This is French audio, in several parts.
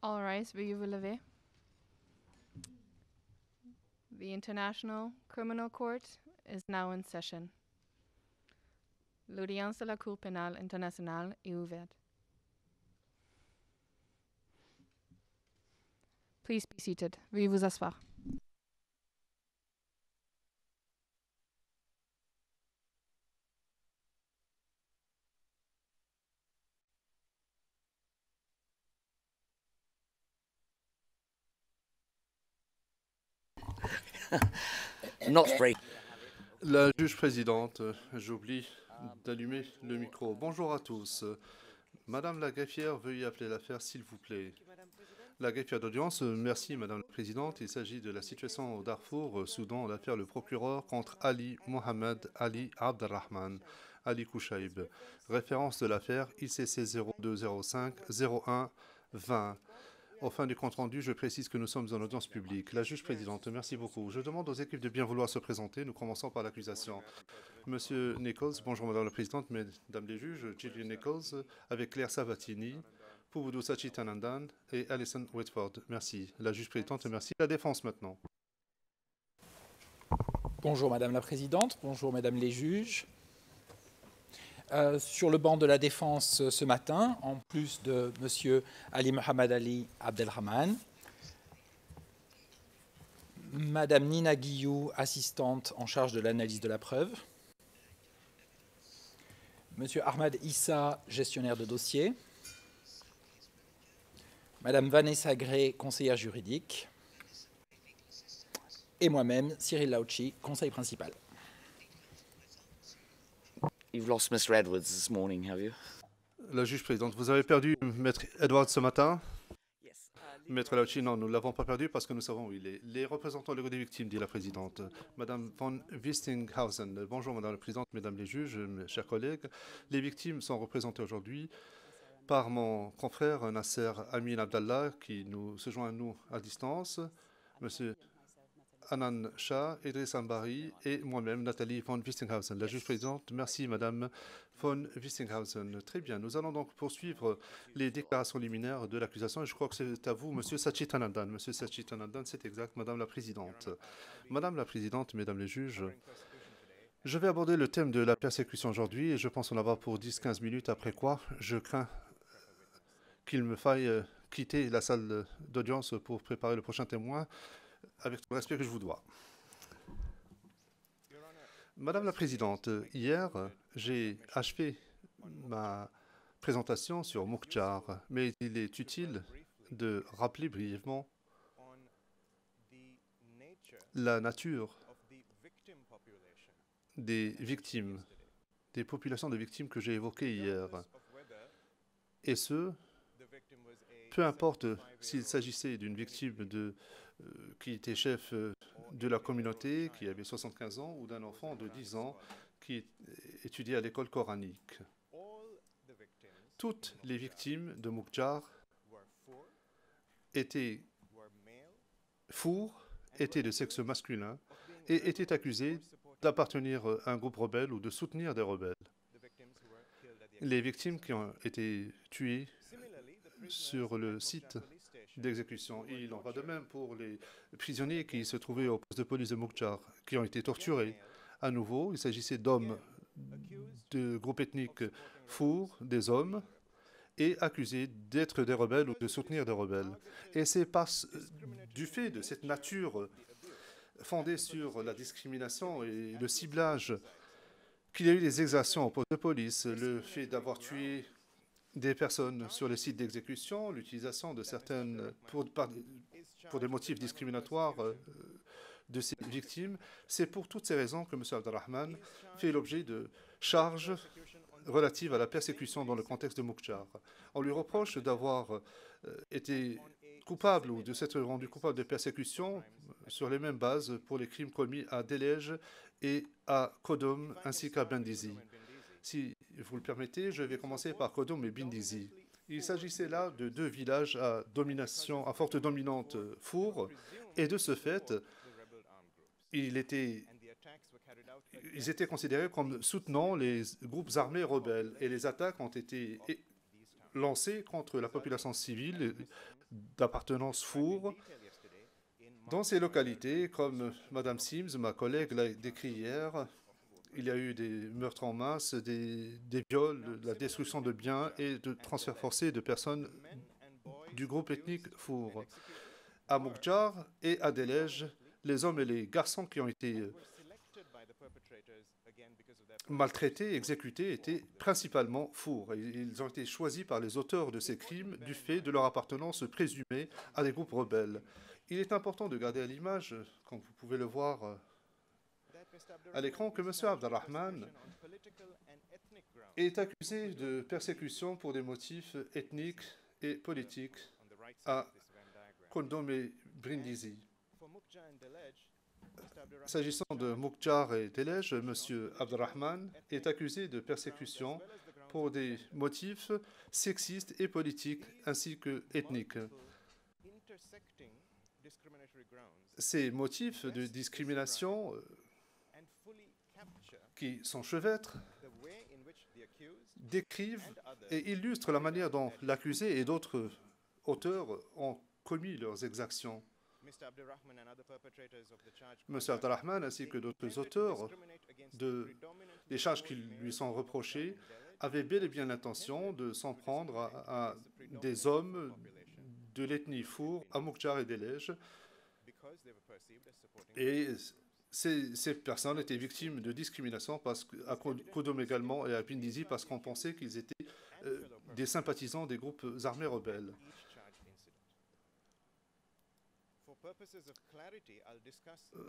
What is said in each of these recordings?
All rise, veuillez vous lever. The International Criminal Court is now in session. L'audience de la Cour pénale internationale est ouverte. Please be seated. Veuillez vous asseoir. Not free. La juge présidente, j'oublie d'allumer le micro. Bonjour à tous. Madame la greffière, veuillez appeler l'affaire, s'il vous plaît. La greffière d'audience, merci Madame la présidente. Il s'agit de la situation au Darfour, Soudan, l'affaire le procureur contre Ali Mohamed Ali Abdelrahman Ali Kouchaïb. Référence de l'affaire ICC 0205 01 20. Au fin du compte-rendu, je précise que nous sommes en audience publique. La juge présidente, merci beaucoup. Je demande aux équipes de bien vouloir se présenter. Nous commençons par l'accusation. Monsieur Nichols, bonjour Madame la Présidente, Mesdames les juges, Gillian Nichols, avec Claire Savatini, Puvudu Sachitanandan et Alison Whitford. Merci. La juge présidente, merci. La défense maintenant. Bonjour Madame la Présidente, bonjour Mesdames les juges. Sur le banc de la défense ce matin, en plus de Monsieur Ali Mohamed Ali Abdelrahman, Madame Nina Guillou, assistante en charge de l'analyse de la preuve, Monsieur Ahmad Issa, gestionnaire de dossier, Madame Vanessa Gray, conseillère juridique, et moi-même, Cyril Lauchi, conseil principal. You've lost Mr. Edwards this morning, have you? La juge présidente, vous avez perdu Maître Edward ce matin? Maître Lauchi, non, nous ne l'avons pas perdu parce que nous savons où il est. Les représentants légaux des victimes, dit la présidente. Madame von Wistinghausen. Bonjour Madame la Présidente, Mesdames les juges, mes chers collègues. Les victimes sont représentées aujourd'hui par mon confrère Nasser Amin Abdallah, qui se joint à nous à distance, Monsieur Anan Shah, Idriss Ambari et moi-même, Nathalie von Wistinghausen. La juge présidente, merci Madame von Wistinghausen. Très bien, nous allons donc poursuivre les déclarations liminaires de l'accusation et je crois que c'est à vous, Monsieur Sachitanandan. Monsieur Sachitanandan, c'est exact, Madame la Présidente. Madame la Présidente, Mesdames les juges, je vais aborder le thème de la persécution aujourd'hui et je pense en avoir pour 10-15 minutes, après quoi je crains qu'il me faille quitter la salle d'audience pour préparer le prochain témoin avec tout le respect que je vous dois. Madame la Présidente, hier, j'ai achevé ma présentation sur Mouktar, mais il est utile de rappeler brièvement la nature des victimes, des populations de victimes que j'ai évoquées hier. Et ce, peu importe s'il s'agissait d'une victime qui était chef de la communauté, qui avait 75 ans, ou d'un enfant de 10 ans qui étudiait à l'école coranique. Toutes les victimes de Mouktar étaient fourres, étaient de sexe masculin et étaient accusées d'appartenir à un groupe rebelle ou de soutenir des rebelles. Les victimes qui ont été tuées sur le site d'exécution. Il en va de même pour les prisonniers qui se trouvaient au poste de police de Mouktar, qui ont été torturés. À nouveau, il s'agissait d'hommes de groupes ethniques fourres, des hommes, et accusés d'être des rebelles ou de soutenir des rebelles. Et c'est du fait de cette nature fondée sur la discrimination et le ciblage qu'il y a eu des exactions au poste de police, le fait d'avoir tué des personnes sur les sites d'exécution, l'utilisation de certaines, pour des motifs discriminatoires de ces victimes. C'est pour toutes ces raisons que M. Abdelrahman fait l'objet de charges relatives à la persécution dans le contexte de Mouktar. On lui reproche d'avoir été coupable ou de s'être rendu coupable de persécution sur les mêmes bases pour les crimes commis à Delej et à Kodom ainsi qu'à Bendizi. Si vous le permettez, je vais commencer par Kodom et Bindizi. Il s'agissait là de deux villages à forte dominante fourre, et de ce fait, ils étaient considérés comme soutenant les groupes armés rebelles, et les attaques ont été lancés contre la population civile d'appartenance Four dans ces localités, comme Madame Sims, ma collègue, l'a décrit hier. Il y a eu des meurtres en masse, des viols, la destruction de biens et de transferts forcés de personnes du groupe ethnique Four. À Moukjar et à Delej, les hommes et les garçons qui ont été maltraités, exécutés, étaient principalement Four. Ils ont été choisis par les auteurs de ces crimes du fait de leur appartenance présumée à des groupes rebelles. Il est important de garder à l'image, comme vous pouvez le voir à l'écran, que M. Abdelrahman est accusé de persécution pour des motifs ethniques et politiques à Kondom et Brindisi. S'agissant de Moukjar et Delej, M. Abdelrahman est accusé de persécution pour des motifs sexistes et politiques ainsi que ethniques. Ces motifs de discrimination qui s'enchevêtrent décrivent et illustrent la manière dont l'accusé et d'autres auteurs ont commis leurs exactions. M. Abdelrahman ainsi que d'autres auteurs des charges qui lui sont reprochées avaient bel et bien l'intention de s'en prendre à des hommes de l'ethnie Four à Moukjar et Delej. Et ces personnes étaient victimes de discrimination à Kondom également et à Brindisi parce qu'on pensait qu'ils étaient des sympathisants des groupes armés rebelles.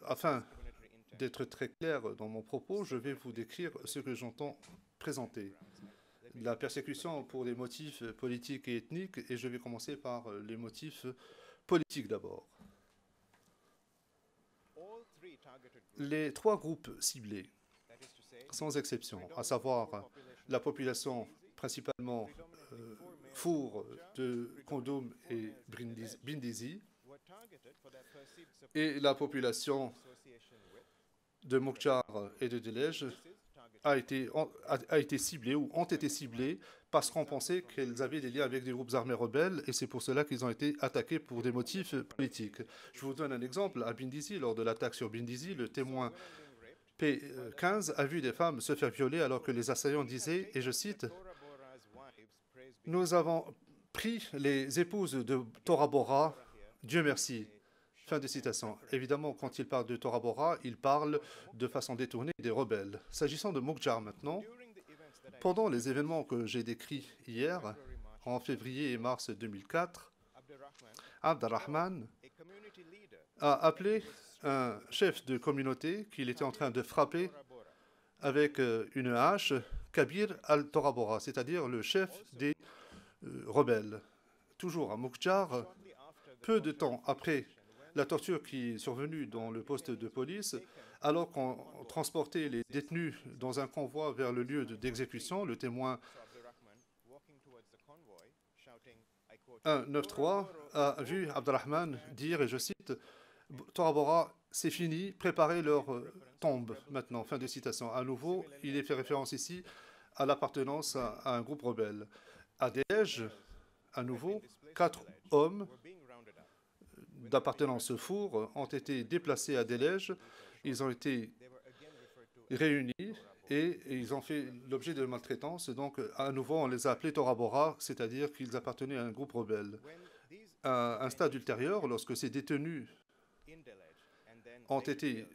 Afin d'être très clair dans mon propos, je vais vous décrire ce que j'entends présenter. La persécution pour des motifs politiques et ethniques, et je vais commencer par les motifs politiques d'abord. Les trois groupes ciblés, sans exception, à savoir la population principalement Four de Kondom et Brindisi, et la population de Moukjar et de Delej a été ciblée ou ont été ciblées parce qu'on pensait qu'elles avaient des liens avec des groupes armés rebelles et c'est pour cela qu'ils ont été attaqués pour des motifs politiques. Je vous donne un exemple. À Brindisi, lors de l'attaque sur Brindisi, le témoin P15 a vu des femmes se faire violer alors que les assaillants disaient, et je cite, « Nous avons pris les épouses de Tora Bora, Dieu merci ». Fin de citation. Évidemment, quand il parle de Tora Bora, il parle de façon détournée des rebelles. S'agissant de Moukjar maintenant, pendant les événements que j'ai décrits hier, en février et mars 2004, Abdelrahman a appelé un chef de communauté qu'il était en train de frapper avec une hache, Kabir al-Tora Bora, c'est-à-dire le chef des rebelles. Toujours à Moukjar, peu de temps après la torture qui est survenue dans le poste de police, alors qu'on transportait les détenus dans un convoi vers le lieu d'exécution, le témoin 193 a vu Abdelrahman dire, et je cite, « Tora Bora, c'est fini, préparez leur tombe maintenant ». Fin de citation. À nouveau, il est fait référence ici à l'appartenance à un groupe rebelle. À Delej, à nouveau, 4 hommes d'appartenance Four ont été déplacés à Delej. Ils ont été réunis et ils ont fait l'objet de maltraitance. Donc, à nouveau, on les a appelés Tora Bora, c'est-à-dire qu'ils appartenaient à un groupe rebelle. À un stade ultérieur, lorsque ces détenus ont été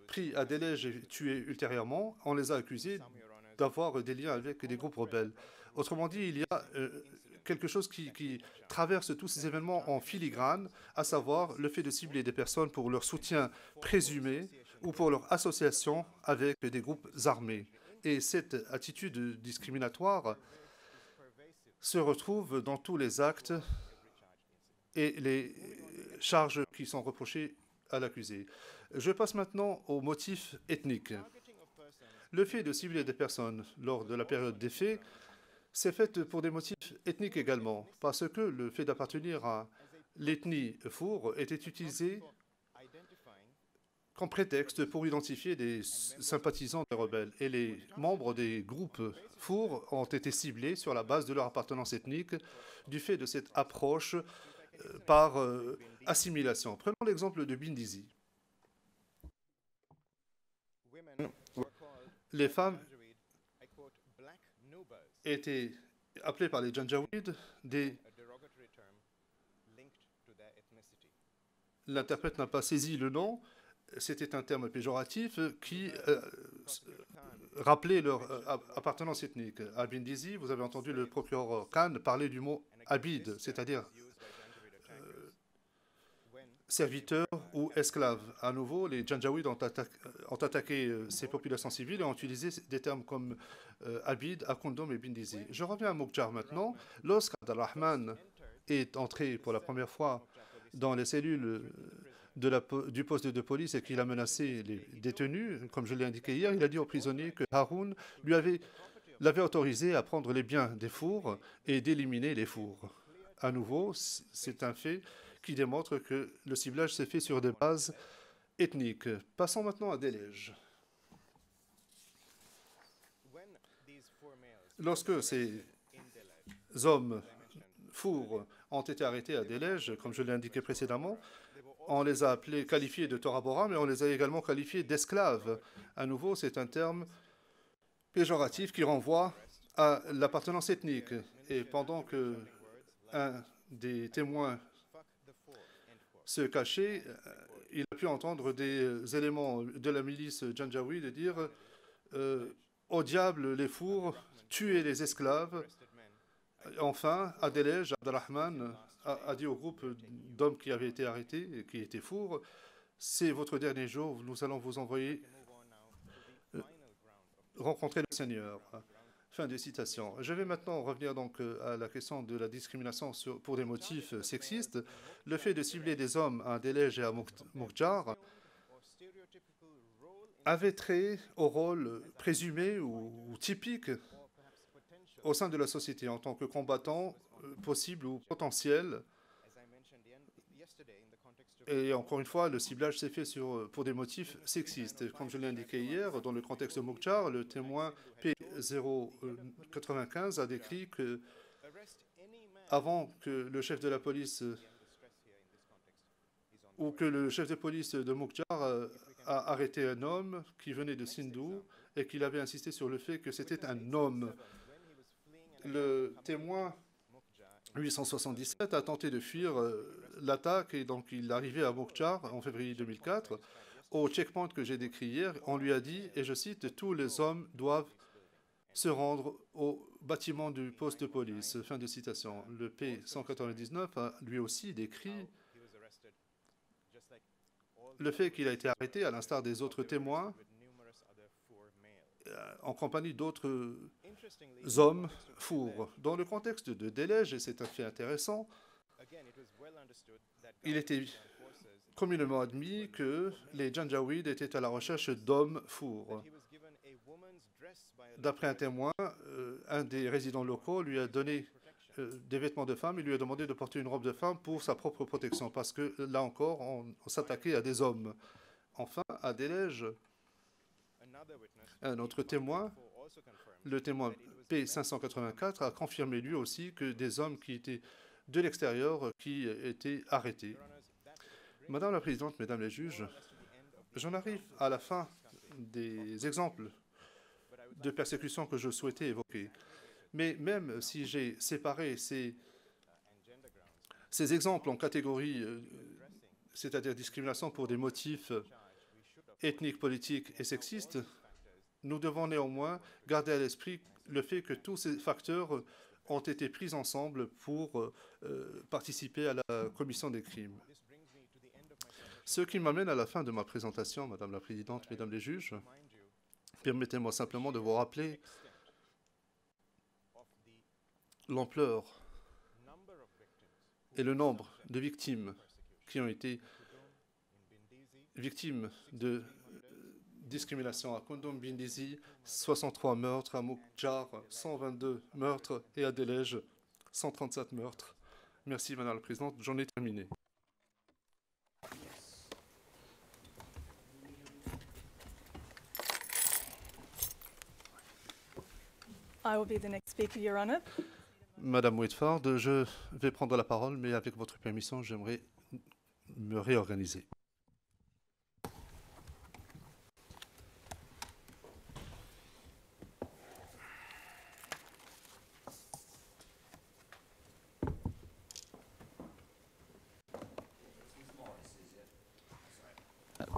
pris à Delej et tués ultérieurement, on les a accusés d'avoir des liens avec des groupes rebelles. Autrement dit, il y a quelque chose qui traverse tous ces événements en filigrane, à savoir le fait de cibler des personnes pour leur soutien présumé ou pour leur association avec des groupes armés. Et cette attitude discriminatoire se retrouve dans tous les actes et les charges qui sont reprochées à l'accusé. Je passe maintenant aux motifs ethniques. Le fait de cibler des personnes lors de la période des faits, c'est fait pour des motifs ethniques également, parce que le fait d'appartenir à l'ethnie Four était utilisé comme prétexte pour identifier des sympathisants des rebelles. Et les membres des groupes Four ont été ciblés sur la base de leur appartenance ethnique du fait de cette approche par assimilation. Prenons l'exemple de Bindizi. Les femmes étaient appelées par les Janjaweed des... L'interprète n'a pas saisi le nom. C'était un terme péjoratif qui rappelait leur appartenance ethnique. À Bindizi, vous avez entendu le procureur Khan parler du mot abid, c'est-à-dire serviteur ou esclave. À nouveau, les Janjaweed ont attaqué ces populations civiles et ont utilisé des termes comme abid, Akondom et Bindizi. Je reviens à Mokjar maintenant. Lorsqu'Abdelrahman est entré pour la première fois dans les cellules du poste de police et qu'il a menacé les détenus, comme je l'ai indiqué hier, il a dit aux prisonniers que Haroun l'avait autorisé à prendre les biens des fours et d'éliminer les fours. À nouveau, c'est un fait qui démontre que le ciblage s'est fait sur des bases ethniques. Passons maintenant à Delej. Lorsque ces hommes fours ont été arrêtés à Delej, comme je l'ai indiqué précédemment, on les a qualifiés de Tora Bora, mais on les a également qualifiés d'esclaves. À nouveau, c'est un terme péjoratif qui renvoie à l'appartenance ethnique. Et pendant que un des témoins se cachait, il a pu entendre des éléments de la milice Janjaweed dire au diable les fours, tuez les esclaves. Enfin, à Delej, Abdelrahman a dit au groupe d'hommes qui avaient été arrêtés et qui étaient fours, c'est votre dernier jour, nous allons vous envoyer rencontrer le Seigneur. Fin de citation. Je vais maintenant revenir donc à la question de la discrimination pour des motifs sexistes. Le fait de cibler des hommes à Delej et à Mokjar avait trait au rôle présumé ou typique au sein de la société en tant que combattant possible ou potentiel. Et encore une fois, le ciblage s'est fait pour des motifs sexistes. Comme je l'ai indiqué hier, dans le contexte de Mokjar, le témoin P095 a décrit que avant que le chef de la police ou que le chef de police de Mokjar a arrêté un homme qui venait de Sindhu et qu'il avait insisté sur le fait que c'était un homme. Le témoin 877 a tenté de fuir l'attaque et donc il est arrivé à Mokjar en février 2004. Au checkpoint que j'ai décrit hier, on lui a dit, et je cite, « Tous les hommes doivent se rendre au bâtiment du poste de police ». Fin de citation. Le P199 a lui aussi décrit le fait qu'il a été arrêté, à l'instar des autres témoins, en compagnie d'autres hommes fours. Dans le contexte de Delej, et c'est un fait intéressant, il était communément admis que les Janjaweed étaient à la recherche d'hommes fours. D'après un témoin, un des résidents locaux lui a donné des vêtements de femme et lui a demandé de porter une robe de femme pour sa propre protection, parce que là encore, on s'attaquait à des hommes. Enfin, à Delej, un autre témoin, le témoin P584, a confirmé lui aussi que des hommes qui étaient de l'extérieur qui étaient arrêtés. Madame la Présidente, Mesdames les juges, j'en arrive à la fin des exemples de persécution que je souhaitais évoquer. Mais même si j'ai séparé ces exemples en catégories, c'est-à-dire discrimination pour des motifs ethniques, politiques et sexistes, nous devons néanmoins garder à l'esprit le fait que tous ces facteurs ont été pris ensemble pour participer à la commission des crimes. Ce qui m'amène à la fin de ma présentation, Madame la Présidente, Mesdames les juges. Permettez-moi simplement de vous rappeler l'ampleur et le nombre de victimes qui ont été victimes de discrimination. À Kondom Bindizi, 63 meurtres, à Mokjar, 122 meurtres et à Delej, 137 meurtres. Merci, Madame la Présidente. J'en ai terminé. I will be the next speaker, Your Honour. Madame Whitford, je vais prendre la parole, mais avec votre permission, j'aimerais me réorganiser.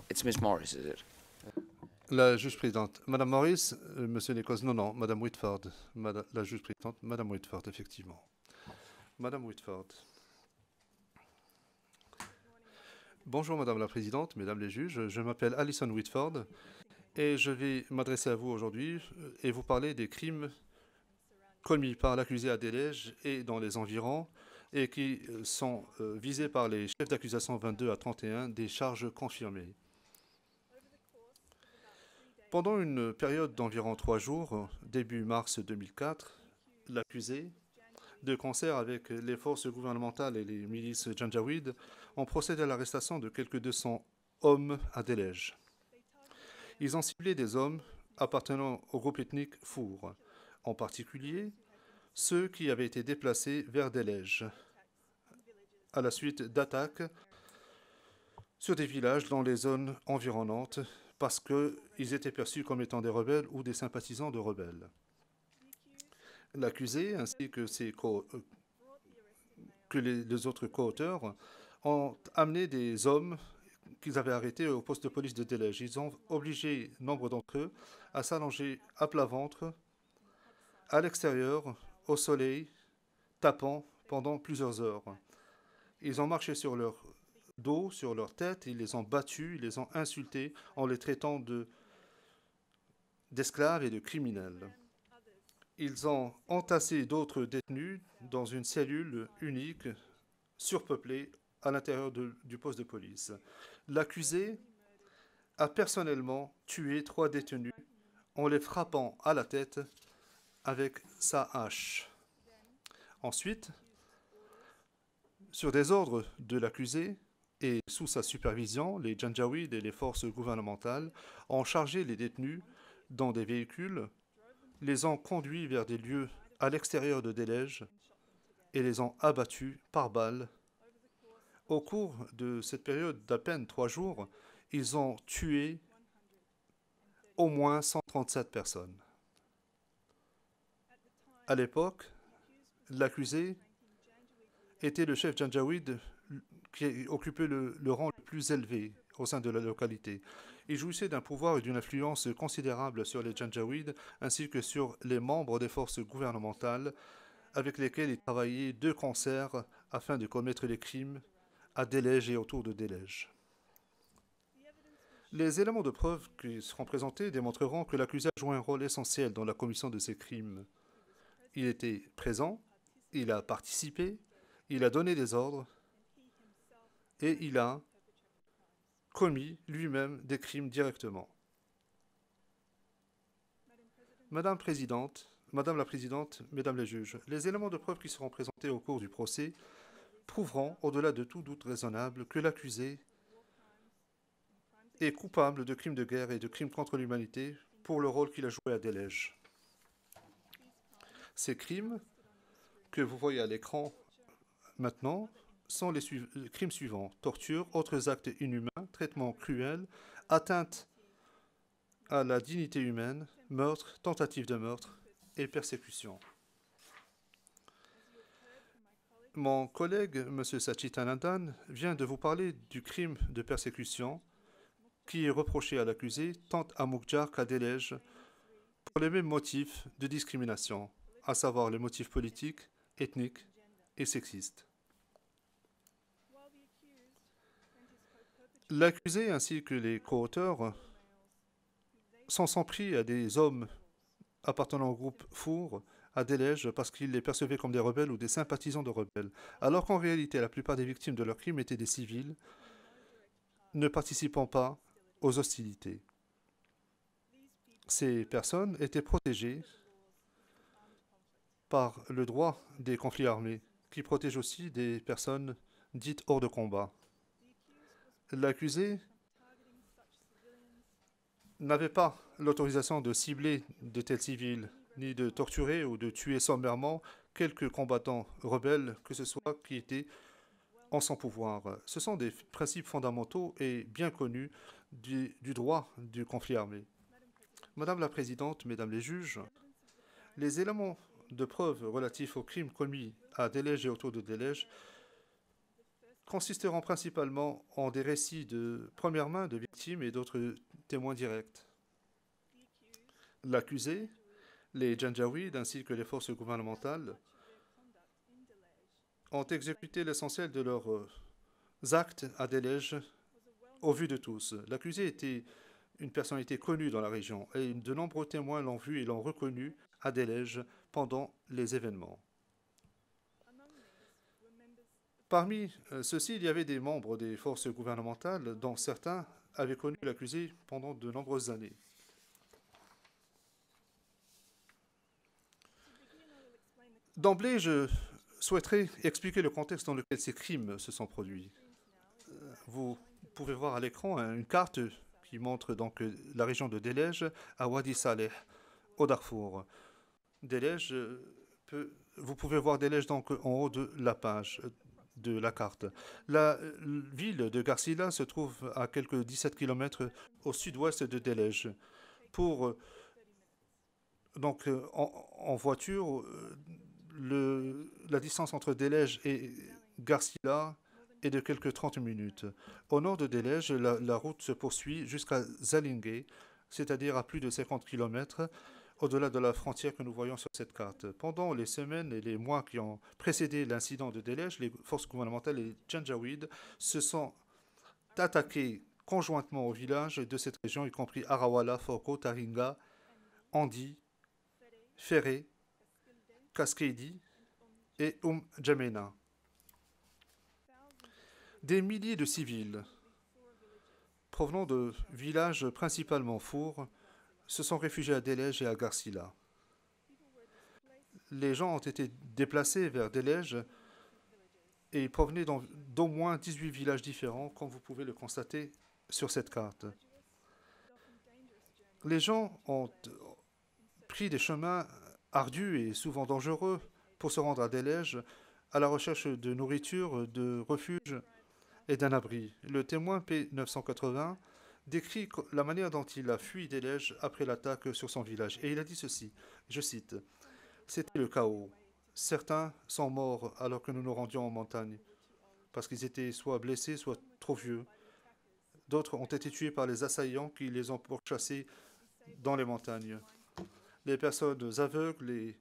It's Miss Morris, is it? La juge présidente. Madame Morris, Monsieur Nichols, non, Madame Whitford. La juge présidente, Madame Whitford, effectivement. Madame Whitford. Bonjour Madame la Présidente, Mesdames les juges, je m'appelle Alison Whitford et je vais m'adresser à vous aujourd'hui et vous parler des crimes commis par l'accusé à Delège et dans les environs et qui sont visés par les chefs d'accusation 22 à 31 des charges confirmées. Pendant une période d'environ 3 jours, début mars 2004, l'accusé, de concert avec les forces gouvernementales et les milices Janjaweed, ont procédé à l'arrestation de quelques 200 hommes à Delège. Ils ont ciblé des hommes appartenant au groupe ethnique Four, en particulier ceux qui avaient été déplacés vers Delège, à la suite d'attaques sur des villages dans les zones environnantes, parce qu'ils étaient perçus comme étant des rebelles ou des sympathisants de rebelles. L'accusé, ainsi que, les autres co-auteurs, ont amené des hommes qu'ils avaient arrêtés au poste de police de Delège. Ils ont obligé nombre d'entre eux à s'allonger à plat ventre, à l'extérieur, au soleil, tapant pendant plusieurs heures. Ils ont marché sur leur dos, sur leur tête, ils les ont battus, ils les ont insultés en les traitant d'esclaves et de criminels. Ils ont entassé d'autres détenus dans une cellule unique, surpeuplée, à l'intérieur du poste de police. L'accusé a personnellement tué 3 détenus en les frappant à la tête avec sa hache. Ensuite, sur des ordres de l'accusé, et sous sa supervision, les Janjaweed et les forces gouvernementales ont chargé les détenus dans des véhicules, les ont conduits vers des lieux à l'extérieur de Delège et les ont abattus par balles. Au cours de cette période d'à peine 3 jours, ils ont tué au moins 137 personnes. À l'époque, l'accusé était le chef Janjaweed qui occupait le rang le plus élevé au sein de la localité. Il jouissait d'un pouvoir et d'une influence considérable sur les Janjaweed ainsi que sur les membres des forces gouvernementales avec lesquels il travaillait de concert afin de commettre les crimes à Delège et autour de Delège. Les éléments de preuve qui seront présentés démontreront que l'accusé a joué un rôle essentiel dans la commission de ces crimes. Il était présent, il a participé, il a donné des ordres et il a commis lui-même des crimes directement. Madame la Présidente, Mesdames les juges, les éléments de preuve qui seront présentés au cours du procès prouveront, au-delà de tout doute raisonnable, que l'accusé est coupable de crimes de guerre et de crimes contre l'humanité pour le rôle qu'il a joué à Delège. Ces crimes que vous voyez à l'écran maintenant sont les crimes suivants: torture, autres actes inhumains, traitements cruels, atteinte à la dignité humaine, meurtre, tentative de meurtre et persécution. Mon collègue, M. Sachitanandan, vient de vous parler du crime de persécution qui est reproché à l'accusé tant à Mukjar qu'à Delège pour les mêmes motifs de discrimination, à savoir les motifs politiques, ethniques et sexistes. L'accusé ainsi que les co-auteurs s'en sont pris à des hommes appartenant au groupe Four à Delège parce qu'ils les percevaient comme des rebelles ou des sympathisants de rebelles, alors qu'en réalité la plupart des victimes de leurs crimes étaient des civils ne participant pas aux hostilités. Ces personnes étaient protégées par le droit des conflits armés, qui protège aussi des personnes dites hors de combat. L'accusé n'avait pas l'autorisation de cibler de tels civils ni de torturer ou de tuer sommairement quelques combattants rebelles, que ce soit qui étaient en son pouvoir. Ce sont des principes fondamentaux et bien connus du droit du conflit armé. Madame la Présidente, Mesdames les juges, les éléments de preuve relatifs aux crimes commis à Delej et autour de Delej consisteront principalement en des récits de première main de victimes et d'autres témoins directs. L'accusé, les Janjaweed ainsi que les forces gouvernementales ont exécuté l'essentiel de leurs actes à Delej au vu de tous. L'accusé était une personnalité connue dans la région et de nombreux témoins l'ont vu et l'ont reconnu à Delej pendant les événements. Parmi ceux-ci, il y avait des membres des forces gouvernementales dont certains avaient connu l'accusé pendant de nombreuses années. D'emblée, je souhaiterais expliquer le contexte dans lequel ces crimes se sont produits. Vous pouvez voir à l'écran une carte qui montre donc la région de Delej à Wadi Saleh, au Darfour. Delej, vous pouvez voir Delej donc en haut de la page de la carte. La ville de Garsila se trouve à quelques 17 km au sud-ouest de Delej. Donc en voiture, la distance entre Delej et Garsila est de quelques 30 minutes. Au nord de Delej, la route se poursuit jusqu'à Zalingé, c'est-à-dire à plus de 50 km au-delà de la frontière que nous voyons sur cette carte. Pendant les semaines et les mois qui ont précédé l'incident de Delej, les forces gouvernementales et Janjaweed se sont attaquées conjointement aux villages de cette région, y compris Arawala, Foko, Taringa, Andi, Ferré, Kaskedi et Jamena. Des milliers de civils provenant de villages principalement Four se sont réfugiés à Delej et à Garsila. Les gens ont été déplacés vers Delej et ils provenaient d'au moins 18 villages différents, comme vous pouvez le constater sur cette carte. Les gens ont pris des chemins ardus et souvent dangereux pour se rendre à Delej à la recherche de nourriture, de refuge et d'un abri. Le témoin P980 décrit la manière dont il a fui Delej après l'attaque sur son village. Et il a dit ceci, je cite, « C'était le chaos. Certains sont morts alors que nous nous rendions en montagne, parce qu'ils étaient soit blessés, soit trop vieux. D'autres ont été tués par les assaillants qui les ont pourchassés dans les montagnes. Les personnes aveugles et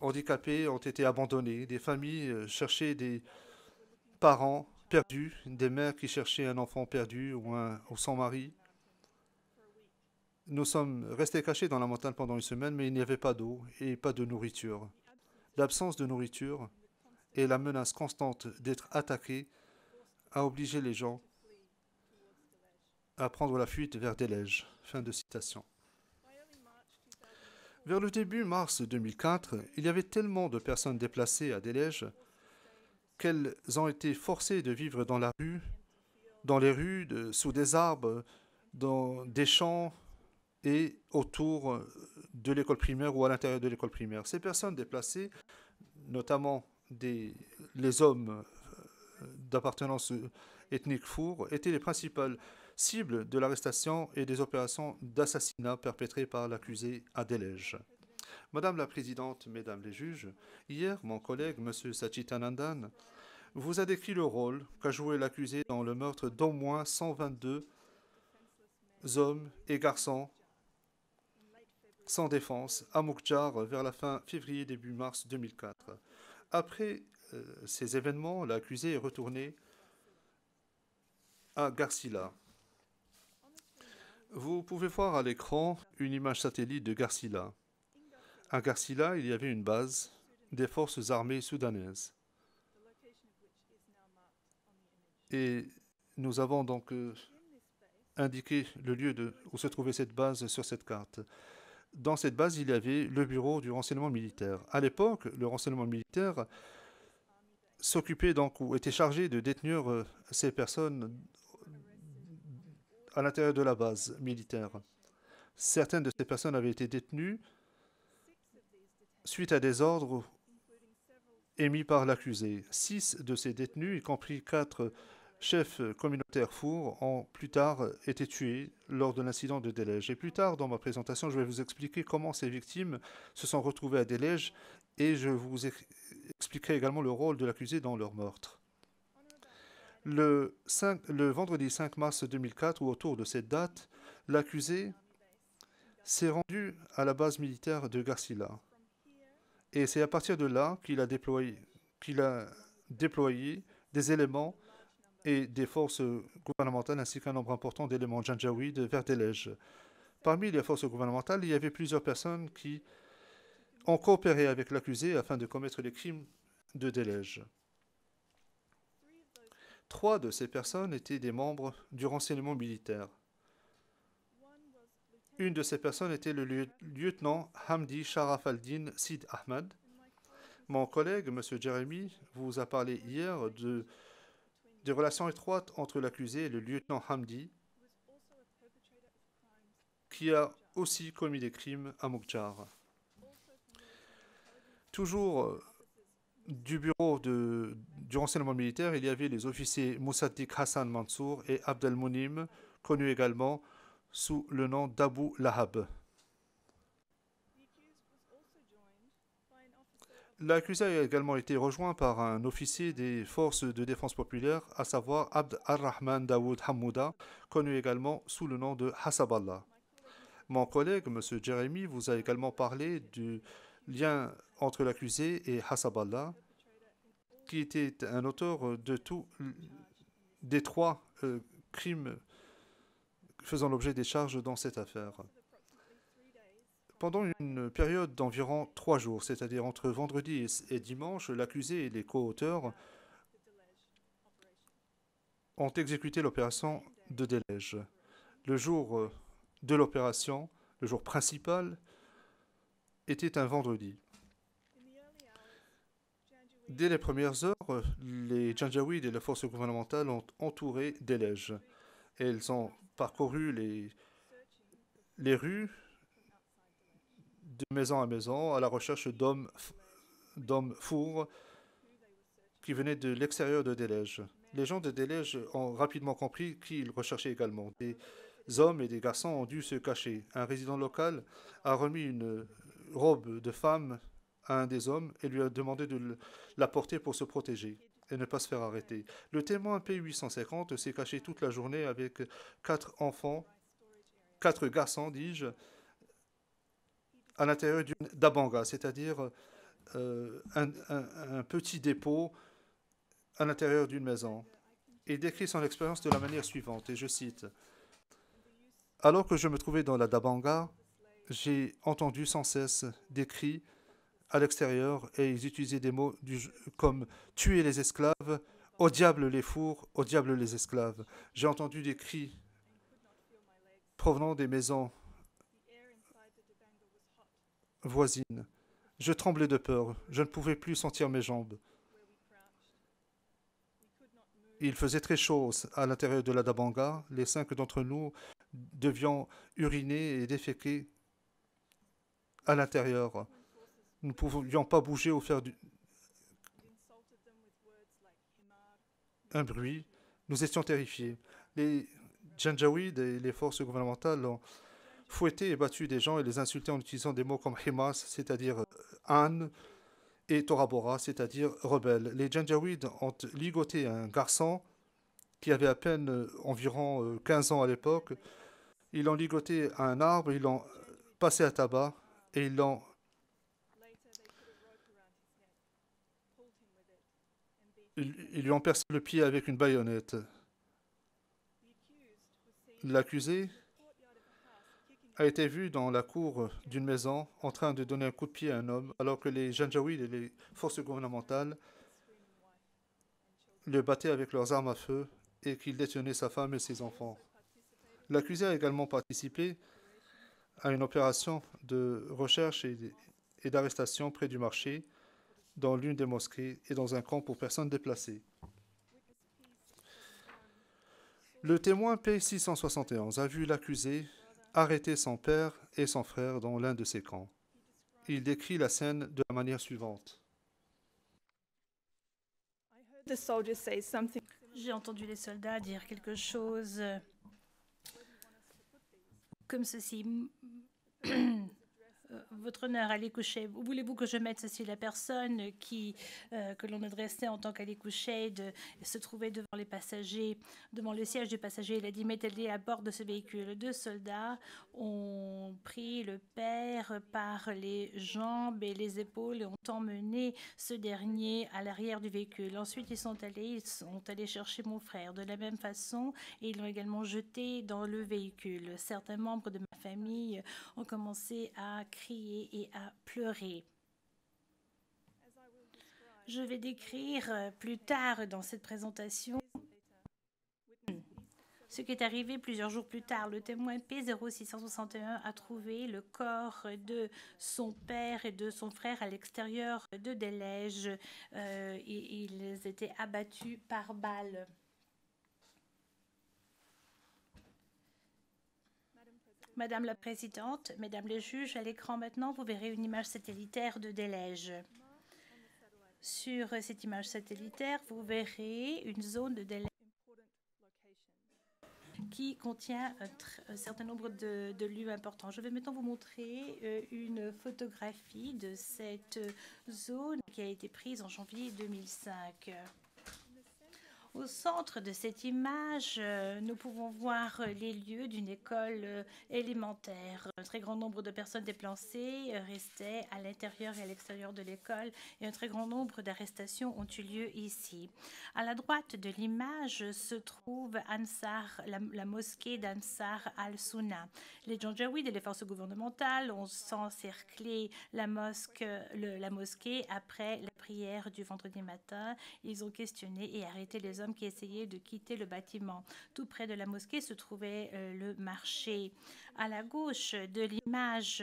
handicapées ont été abandonnées. Des familles cherchaient des parents perdus, des mères qui cherchaient un enfant perdu ou sans mari. Nous sommes restés cachés dans la montagne pendant une semaine, mais il n'y avait pas d'eau et pas de nourriture. L'absence de nourriture et la menace constante d'être attaqués a obligé les gens à prendre la fuite vers Delej. » Fin de citation. Vers le début mars 2004, il y avait tellement de personnes déplacées à Delej qu'elles ont été forcées de vivre dans la rue, dans les rues, sous des arbres, dans des champs et autour de l'école primaire ou à l'intérieur de l'école primaire. Ces personnes déplacées, notamment les hommes d'appartenance ethnique Four, étaient les principales cibles de l'arrestation et des opérations d'assassinat perpétrées par l'accusé à Delej. Madame la Présidente, Mesdames les juges, hier, mon collègue, M. Sachitanandan, vous a décrit le rôle qu'a joué l'accusé dans le meurtre d'au moins 122 hommes et garçons sans défense à Moukjar vers la fin février, début mars 2004. Après ces événements, l'accusé est retourné à Garsila. Vous pouvez voir à l'écran une image satellite de Garsila. À Garsila, il y avait une base des forces armées soudanaises. Et nous avons donc indiqué le lieu où se trouvait cette base sur cette carte. Dans cette base, il y avait le bureau du renseignement militaire. À l'époque, le renseignement militaire s'occupait donc ou était chargé de détenir ces personnes à l'intérieur de la base militaire. Certaines de ces personnes avaient été détenues suite à des ordres émis par l'accusé. 6 de ces détenus, y compris 4 chefs communautaires fours, ont plus tard été tués lors de l'incident de Delège. Et plus tard, dans ma présentation, je vais vous expliquer comment ces victimes se sont retrouvées à Delège et je vous expliquerai également le rôle de l'accusé dans leur meurtre. Le vendredi 5 mars 2004, ou autour de cette date, l'accusé s'est rendu à la base militaire de Garcilla. Et c'est à partir de là qu'il a déployé des éléments et des forces gouvernementales ainsi qu'un nombre important d'éléments janjaouides vers Delège. Parmi les forces gouvernementales, il y avait plusieurs personnes qui ont coopéré avec l'accusé afin de commettre les crimes de Delège. 3 de ces personnes étaient des membres du renseignement militaire. Une de ces personnes était le lieutenant Hamdi Sharaf al-Din Sid Ahmad. Mon collègue, M. Jeremy, vous a parlé hier des relations étroites entre l'accusé et le lieutenant Hamdi, qui a aussi commis des crimes à Moukjar. Toujours du bureau du renseignement militaire, il y avait les officiers Moussaddiq Hassan Mansour et Abdel Mounim, connus également sous le nom d'Abu Lahab. L'accusé a également été rejoint par un officier des forces de défense populaire, à savoir Abd al-Rahman Daoud Hamouda, connu également sous le nom de Hassaballah. Mon collègue, M. Jeremy, vous a également parlé du lien entre l'accusé et Hassaballah, qui était un auteur des 3 crimes faisant l'objet des charges dans cette affaire. Pendant une période d'environ 3 jours, c'est-à-dire entre vendredi et dimanche, l'accusé et les co-auteurs ont exécuté l'opération de Delège. Le jour de l'opération, le jour principal, était un vendredi. Dès les premières heures, les Janjaouides et les forces gouvernementales ont entouré Delège. Elles ont parcouru les rues de maison à maison à la recherche d'hommes fours qui venaient de l'extérieur de Delège. Les gens de Delège ont rapidement compris qui ils recherchaient également. Des hommes et des garçons ont dû se cacher. Un résident local a remis une robe de femme à un des hommes et lui a demandé de la porter pour se protéger et ne pas se faire arrêter. Le témoin P850 s'est caché toute la journée avec 4 garçons, dis-je, à l'intérieur d'une dabanga, c'est-à-dire un petit dépôt à l'intérieur d'une maison. Il décrit son expérience de la manière suivante, et je cite: « Alors que je me trouvais dans la dabanga, j'ai entendu sans cesse des cris à l'extérieur et ils utilisaient des mots comme « tuer les esclaves »,« au diable les fours »,« au diable les esclaves ». J'ai entendu des cris provenant des maisons voisines. Je tremblais de peur. Je ne pouvais plus sentir mes jambes. Il faisait très chaud à l'intérieur de la dabanga. Les 5 d'entre nous devions uriner et déféquer à l'intérieur. Nous ne pouvions pas bouger ou faire un bruit. Nous étions terrifiés. Les Janjaouides et les forces gouvernementales ont fouetté et battu des gens et les insulté en utilisant des mots comme Himas, c'est-à-dire âne, et Torabora, c'est-à-dire rebelle. Les Janjaouides ont ligoté un garçon qui avait à peine environ 15 ans à l'époque. Ils l'ont ligoté à un arbre, ils l'ont passé à tabac et ils lui ont percé le pied avec une baïonnette. L'accusé a été vu dans la cour d'une maison en train de donner un coup de pied à un homme, alors que les Janjaouides et les forces gouvernementales le battaient avec leurs armes à feu et qu'il détenait sa femme et ses enfants. L'accusé a également participé à une opération de recherche et d'arrestation près du marché, dans l'une des mosquées et dans un camp pour personnes déplacées. Le témoin P671 a vu l'accusé arrêter son père et son frère dans l'un de ces camps. Il décrit la scène de la manière suivante. J'ai entendu les soldats dire quelque chose comme ceci. Votre honneur, allez coucher. Voulez-vous que je mette ceci? La personne que l'on adressait en tant qu'allez coucher se trouvait devant les passagers, devant le siège du passager. Il a dit: mettez-les à bord de ce véhicule. 2 soldats ont pris le père par les jambes et les épaules et ont emmené ce dernier à l'arrière du véhicule. Ensuite, ils sont allés chercher mon frère. De la même façon, et ils l'ont également jeté dans le véhicule. Certains membres de ma famille ont commencé à crier et à pleurer. Je vais décrire plus tard dans cette présentation ce qui est arrivé plusieurs jours plus tard. Le témoin P0661 a trouvé le corps de son père et de son frère à l'extérieur de Delège. Ils étaient abattus par balle. Madame la Présidente, Mesdames les juges, à l'écran maintenant, vous verrez une image satellitaire de Delège. Sur cette image satellitaire, vous verrez une zone de Delège qui contient un certain nombre de lieux importants. Je vais maintenant vous montrer une photographie de cette zone qui a été prise en janvier 2005. Au centre de cette image, nous pouvons voir les lieux d'une école élémentaire. Un très grand nombre de personnes déplacées restaient à l'intérieur et à l'extérieur de l'école et un très grand nombre d'arrestations ont eu lieu ici. À la droite de l'image se trouve Ansar, la mosquée d'Ansar al-Sunna. Les Janjaouides et les forces gouvernementales ont encerclé la mosquée après la prière du vendredi matin. Ils ont questionné et arrêté les hommes qui essayaient de quitter le bâtiment. Tout près de la mosquée se trouvait le marché. À la gauche de l'image,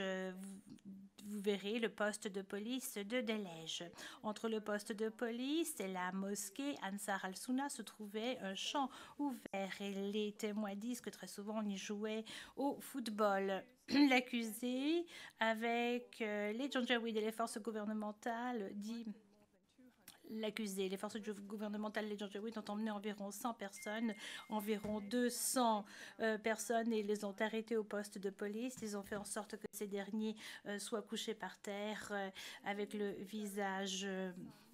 vous verrez le poste de police de Delège. Entre le poste de police et la mosquée Ansar al-Sunna se trouvait un champ ouvert et les témoins disent que très souvent on y jouait au football. L'accusé, avec les Janjaouides et les forces gouvernementales, dit... L'accusé, les forces gouvernementales, les Janjaouides, ont emmené environ 100 personnes, environ 200 personnes, et ils les ont arrêtés au poste de police. Ils ont fait en sorte que ces derniers soient couchés par terre avec le visage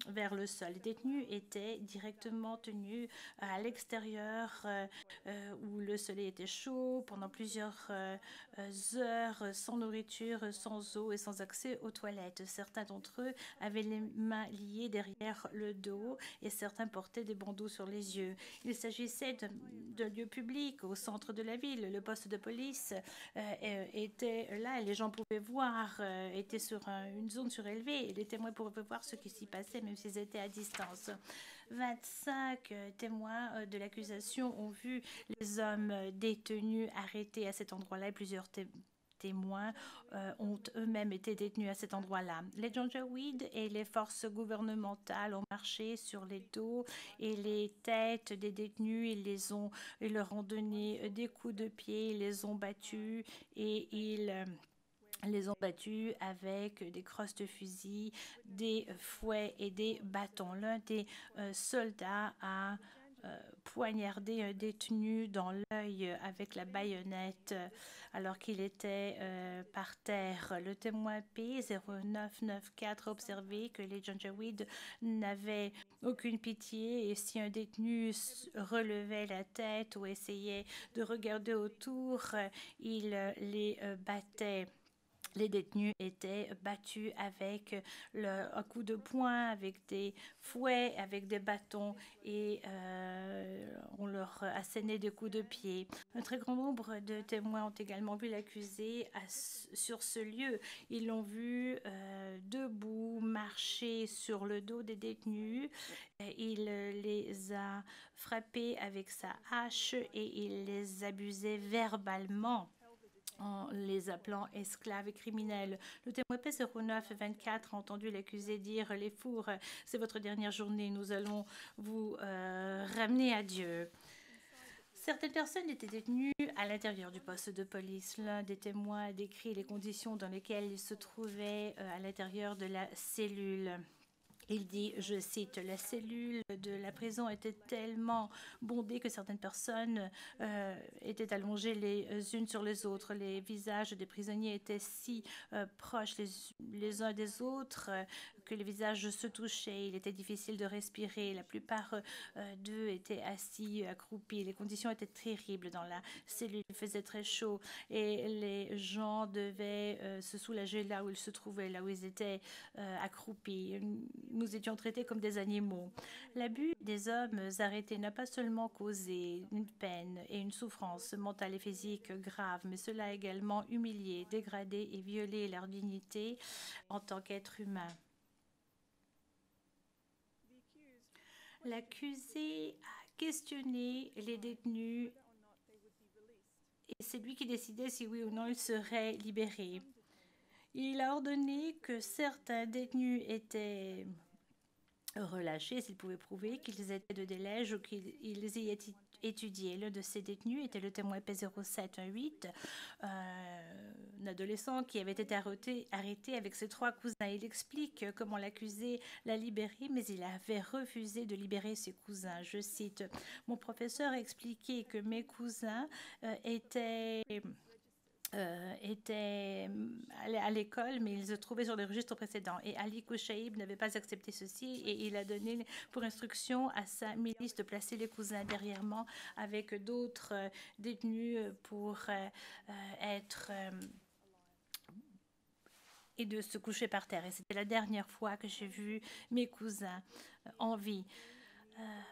vers le sol. Les détenus étaient directement tenus à l'extérieur où le soleil était chaud pendant plusieurs heures, sans nourriture, sans eau et sans accès aux toilettes. Certains d'entre eux avaient les mains liées derrière le dos et certains portaient des bandeaux sur les yeux. Il s'agissait d'un lieu public au centre de la ville. Le poste de police était là et les gens pouvaient voir, était sur une zone surélevée et les témoins pouvaient voir ce qui s'y passait même s'ils étaient à distance. 25 témoins de l'accusation ont vu les hommes détenus arrêtés à cet endroit-là et plusieurs témoins ont eux-mêmes été détenus à cet endroit-là. Les Janjaouides et les forces gouvernementales ont marché sur les dos et les têtes des détenus. Ils leur ont donné des coups de pied, ils les ont battus et ils les ont battus avec des crosses de fusil, des fouets et des bâtons. L'un des soldats a poignardé un détenu dans l'œil avec la baïonnette alors qu'il était par terre. Le témoin P0994 a observé que les Janjaouides n'avaient aucune pitié et si un détenu relevait la tête ou essayait de regarder autour, il les battait. Les détenus étaient battus avec un coup de poing, avec des fouets, avec des bâtons et on leur assénait des coups de pied. Un très grand nombre de témoins ont également vu l'accusé sur ce lieu. Ils l'ont vu debout, marcher sur le dos des détenus. Il les a frappés avec sa hache et il les abusait verbalement en les appelant esclaves et criminels. Le témoin P0924 a entendu l'accusé dire « Les fours, c'est votre dernière journée, nous allons vous ramener à Dieu ». Certaines personnes étaient détenues à l'intérieur du poste de police. L'un des témoins a décrit les conditions dans lesquelles il se trouvait à l'intérieur de la cellule. Il dit, je cite, « La cellule de la prison était tellement bondée que certaines personnes étaient allongées les unes sur les autres. Les visages des prisonniers étaient si proches les uns des autres que les visages se touchaient. Il était difficile de respirer. La plupart d'eux étaient assis, accroupis. Les conditions étaient terribles dans la cellule. Il faisait très chaud et les gens devaient se soulager là où ils se trouvaient, là où ils étaient accroupis. Nous étions traités comme des animaux. L'abus des hommes arrêtés n'a pas seulement causé une peine et une souffrance mentale et physique grave, mais cela a également humilié, dégradé et violé leur dignité en tant qu'être humain. L'accusé a questionné les détenus et c'est lui qui décidait si oui ou non ils seraient libérés. Il a ordonné que certains détenus étaient relâchés s'ils pouvaient prouver qu'ils étaient de délège ou qu'ils y étaient étudiés. L'un de ces détenus était le témoin P0718, un adolescent qui avait été arrêté avec ses 3 cousins. Il explique comment l'accusé l'a libéré, mais il avait refusé de libérer ses cousins. Je cite, « Mon professeur a expliqué que mes cousins étaient à l'école, mais ils se trouvaient sur le registre précédent. Et Ali Kouchaïb n'avait pas accepté ceci et il a donné pour instruction à sa milice de placer les cousins derrière moi avec d'autres détenus pour et de se coucher par terre. Et c'était la dernière fois que j'ai vu mes cousins en vie.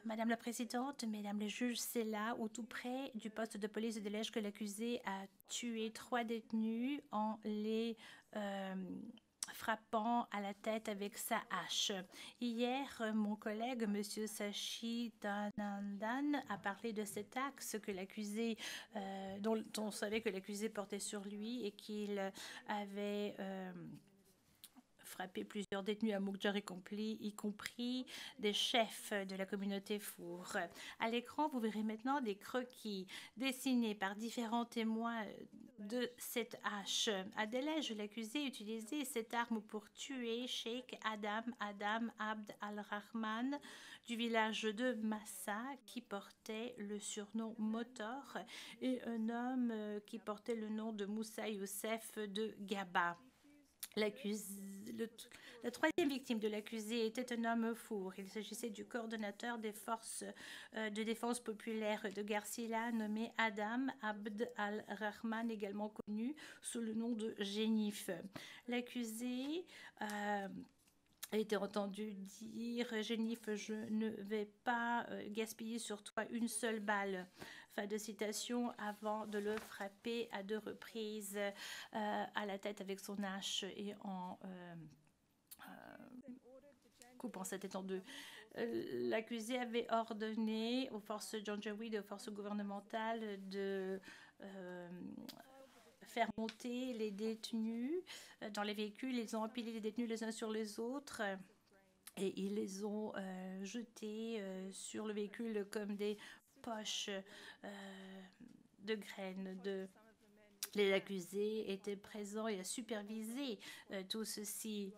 Madame la Présidente, Mesdames les juges, c'est là, ou tout près du poste de police de Delège, que l'accusé a tué 3 détenus en les frappant à la tête avec sa hache. Hier, mon collègue, M. Sachi Danandan, a parlé de cet axe que l'accusé, dont on savait que l'accusé portait sur lui et qu'il avait frappé plusieurs détenus à Moukjar, y compris des chefs de la communauté Four. À l'écran, vous verrez maintenant des croquis dessinés par différents témoins de cette hache. À Delège, l'accusé utilisait cette arme pour tuer Sheikh Adam Abd al-Rahman du village de Massa, qui portait le surnom Motor, et un homme qui portait le nom de Moussa Youssef de Gaba. La 3e victime de l'accusé était un homme four. Il s'agissait du coordonnateur des forces de défense populaire de Garcila, nommé Adam Abd al-Rahman, également connu sous le nom de Génif. L'accusé a été entendu dire « Génif, je ne vais pas gaspiller sur toi une seule balle ». Fin de citation, avant de le frapper à 2 reprises à la tête avec son hache et en coupant sa tête en 2. L'accusé avait ordonné aux forces janjaouides et aux forces gouvernementales de faire monter les détenus dans les véhicules. Ils ont empilé les détenus les uns sur les autres et ils les ont jetés sur le véhicule comme des poches de graines. Les accusés étaient présents et a supervisé tout ceci.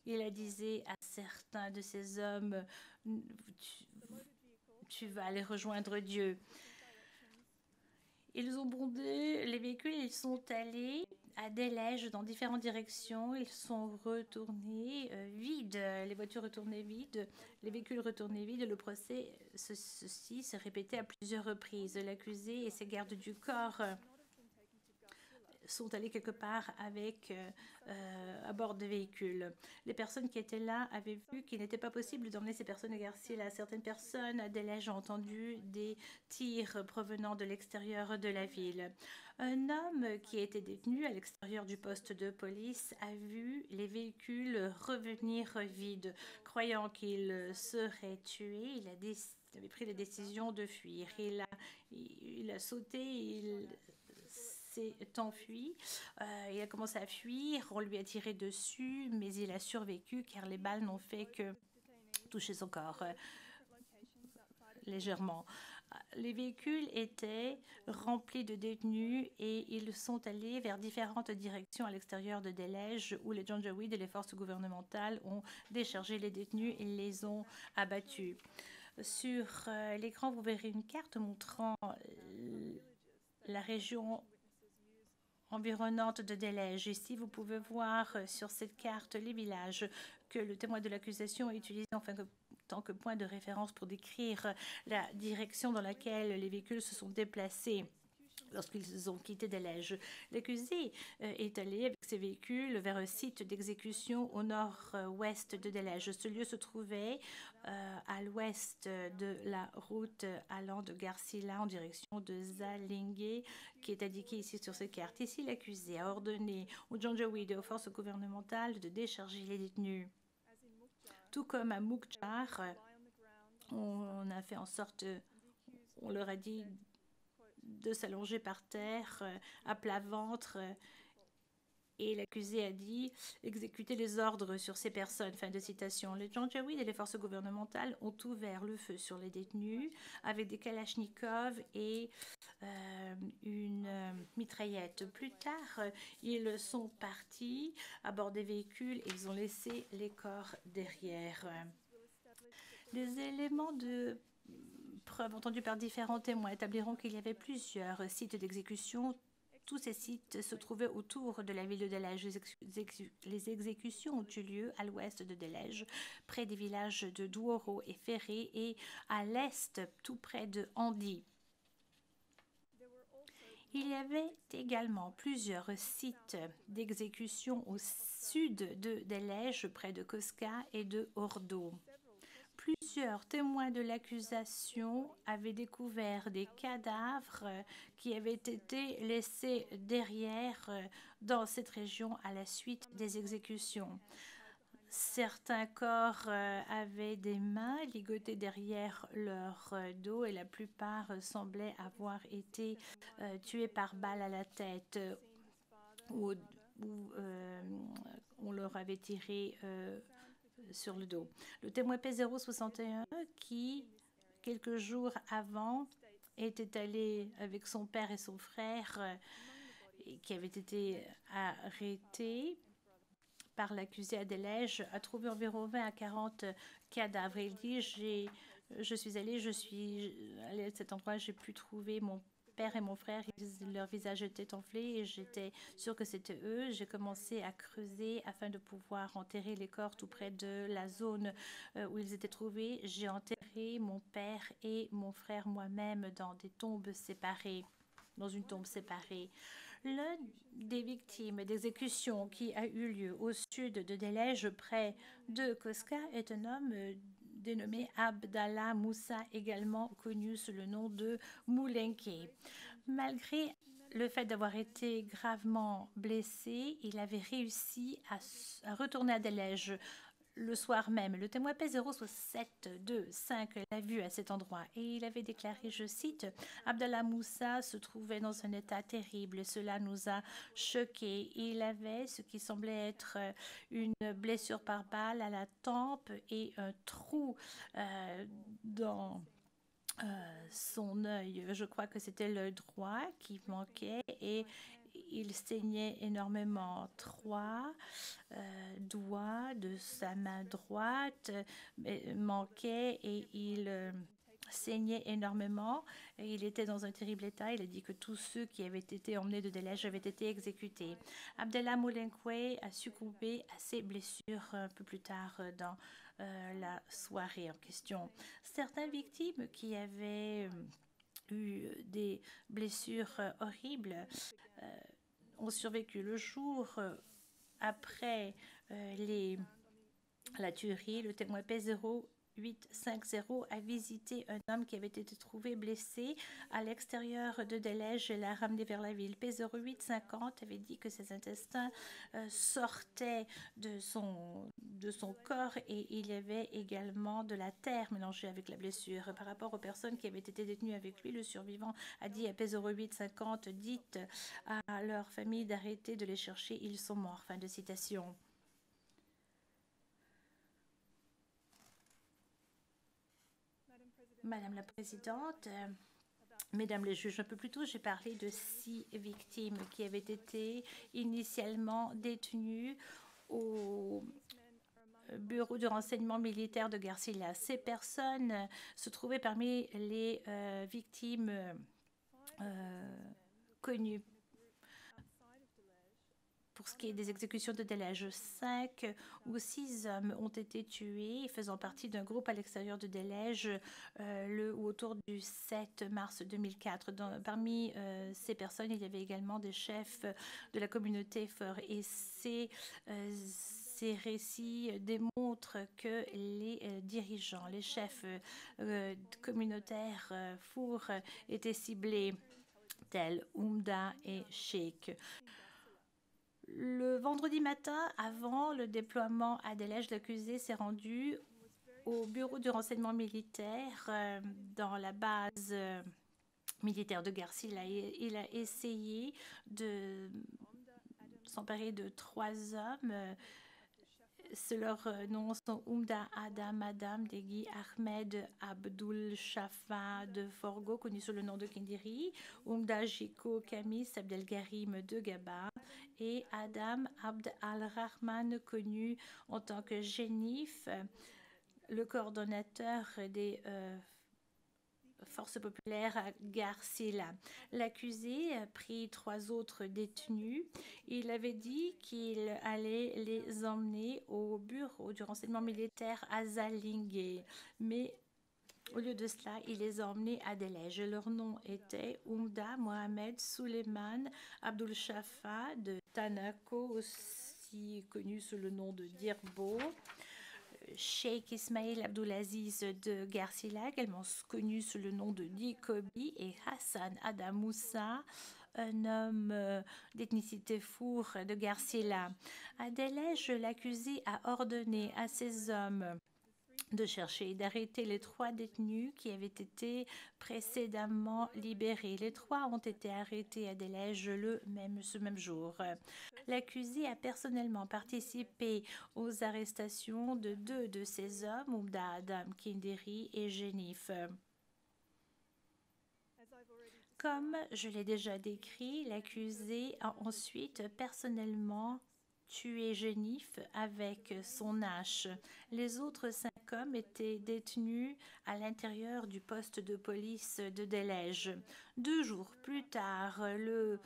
Il a dit à certains de ces hommes, tu vas aller rejoindre Dieu. Ils ont bondé les véhicules, ils sont allés à Delège dans différentes directions. Ils sont retournés vides, les voitures retournées vides, les véhicules retournés vides. Le procès, ceci s'est répété à plusieurs reprises. L'accusé et ses gardes du corps sont allés quelque part avec à bord de véhicules. Les personnes qui étaient là avaient vu qu'il n'était pas possible d'emmener ces personnes à Garcia. Certaines personnes à Delège ont entendu des tirs provenant de l'extérieur de la ville. Un homme qui était détenu à l'extérieur du poste de police a vu les véhicules revenir vides. Croyant qu'il serait tué, il avait pris la décision de fuir. Il a sauté, il s'est enfui. Il a commencé à fuir, on lui a tiré dessus, mais il a survécu car les balles n'ont fait que toucher son corps légèrement. Les véhicules étaient remplis de détenus et ils sont allés vers différentes directions à l'extérieur de Delej où les Janjaweed et les forces gouvernementales ont déchargé les détenus et les ont abattus. Sur l'écran, vous verrez une carte montrant la région environnante de Delej. Ici, vous pouvez voir sur cette carte les villages que le témoin de l'accusation a utilisé en tant que point de référence pour décrire la direction dans laquelle les véhicules se sont déplacés lorsqu'ils ont quitté Delej. L'accusé est allé avec ses véhicules vers un site d'exécution au nord-ouest de Delej. Ce lieu se trouvait à l'ouest de la route allant de Garcila en direction de Zalingue, qui est indiquée ici sur cette carte. Ici, l'accusé a ordonné aux Janjaweed et aux forces gouvernementales de décharger les détenus. Tout comme à Mukjar, on a fait en sorte, on leur a dit de s'allonger par terre à plat ventre et l'accusé a dit exécuter les ordres sur ces personnes. Fin de citation. Les Janjaweed et les forces gouvernementales ont ouvert le feu sur les détenus avec des kalachnikovs et une mitraillette. Plus tard, ils sont partis à bord des véhicules et ils ont laissé les corps derrière. Des éléments de preuves entendus par différents témoins établiront qu'il y avait plusieurs sites d'exécution. Tous ces sites se trouvaient autour de la ville de Delej. Les exécutions ont eu lieu à l'ouest de Delej, près des villages de Douoro et Ferré, et à l'est, tout près de Handi. Il y avait également plusieurs sites d'exécution au sud de Delej, près de Koska et de Ordo. Plusieurs témoins de l'accusation avaient découvert des cadavres qui avaient été laissés derrière dans cette région à la suite des exécutions. Certains corps avaient des mains ligotées derrière leur dos et la plupart semblaient avoir été tués par balle à la tête ou on leur avait tiré sur le dos. Le témoin P061 qui, quelques jours avant, était allé avec son père et son frère qui avaient été arrêtés par l'accusé à Delej, a trouvé environ 20 à 40 cadavres. Il dit, je suis allé à cet endroit, j'ai pu trouver mon père et mon frère, leur visage était enflé et j'étais sûre que c'était eux. J'ai commencé à creuser afin de pouvoir enterrer les corps tout près de la zone où ils étaient trouvés. J'ai enterré mon père et mon frère moi-même dans des tombes séparées, dans une tombe séparée. L'un des victimes d'exécution qui a eu lieu au sud de Delej, près de Koska, est un homme dénommé Abdallah Moussa, également connu sous le nom de Moulenke. Malgré le fait d'avoir été gravement blessé, il avait réussi à retourner à Delej le soir même. Le témoin P06725 l'a vu à cet endroit et il avait déclaré, je cite, « Abdallah Moussa se trouvait dans un état terrible. Cela nous a choqués. Il avait ce qui semblait être une blessure par balle à la tempe et un trou dans son œil. Je crois que c'était l'œil droit qui manquait et il saignait énormément. 3 doigts de sa main droite manquaient et il saignait énormément. Et il était dans un terrible état. Il a dit que tous ceux qui avaient été emmenés de Delej avaient été exécutés. Abdallah Moulenque a succombé à ses blessures un peu plus tard dans la soirée en question. Certaines victimes qui avaient eu des blessures horribles ont survécu. Le jour après la tuerie, le témoin P0850 a visité un homme qui avait été trouvé blessé à l'extérieur de Delej et l'a ramené vers la ville. P0850 avait dit que ses intestins sortaient de son corps et il y avait également de la terre mélangée avec la blessure. Par rapport aux personnes qui avaient été détenues avec lui, le survivant a dit à P0850, dites à leur famille d'arrêter de les chercher, ils sont morts. Fin de citation. Madame la Présidente, Mesdames les juges, un peu plus tôt, j'ai parlé de 6 victimes qui avaient été initialement détenues au bureau du renseignement militaire de Garcilla. Ces personnes se trouvaient parmi les victimes connues. Pour ce qui est des exécutions de Delège, 5 ou 6 hommes ont été tués faisant partie d'un groupe à l'extérieur de Delège le ou autour du 7 mars 2004. Parmi ces personnes, il y avait également des chefs de la communauté Feur et ces récits démontrent que les dirigeants, les chefs communautaires Four étaient ciblés tels Oumda et Sheikh. Le vendredi matin, avant le déploiement à Delège, l'accusé s'est rendu au bureau du renseignement militaire dans la base militaire de Garcilla. Il a essayé de s'emparer de 3 hommes. Leurs noms sont Oumda Adam Adam Degui Ahmed Abdul Shafa de Forgo, connu sous le nom de Kindiri, Oumda Jiko Kamis Abdelgarim de Gaba et Adam Abd al-Rahman, connu en tant que Génif, le coordonnateur des forces populaires à Garcilla. L'accusé a pris 3 autres détenus. Il avait dit qu'il allait les emmener au bureau du renseignement militaire à Zalingue, mais au lieu de cela, il les a emmenés à Delège. Leur nom était Oumda Mohamed Suleiman Abdul Shafa de Tanako, aussi connu sous le nom de Dirbo, Sheikh Ismail Abdulaziz de Garcilla, également connu sous le nom de Dikobi, et Hassan Adamoussa, un homme d'ethnicité Four de Garcilla. À Delège, l'accusé a ordonné à ces hommes de chercher et d'arrêter les 3 détenus qui avaient été précédemment libérés. Les 3 ont été arrêtés à Delège ce même jour. L'accusé a personnellement participé aux arrestations de 2 de ces hommes, Oumda Adam Kindiri et Génif. Comme je l'ai déjà décrit, l'accusé a ensuite personnellement tué Génif avec son hache. Les autres 5 hommes étaient détenus à l'intérieur du poste de police de Delège. 2 jours plus tard, le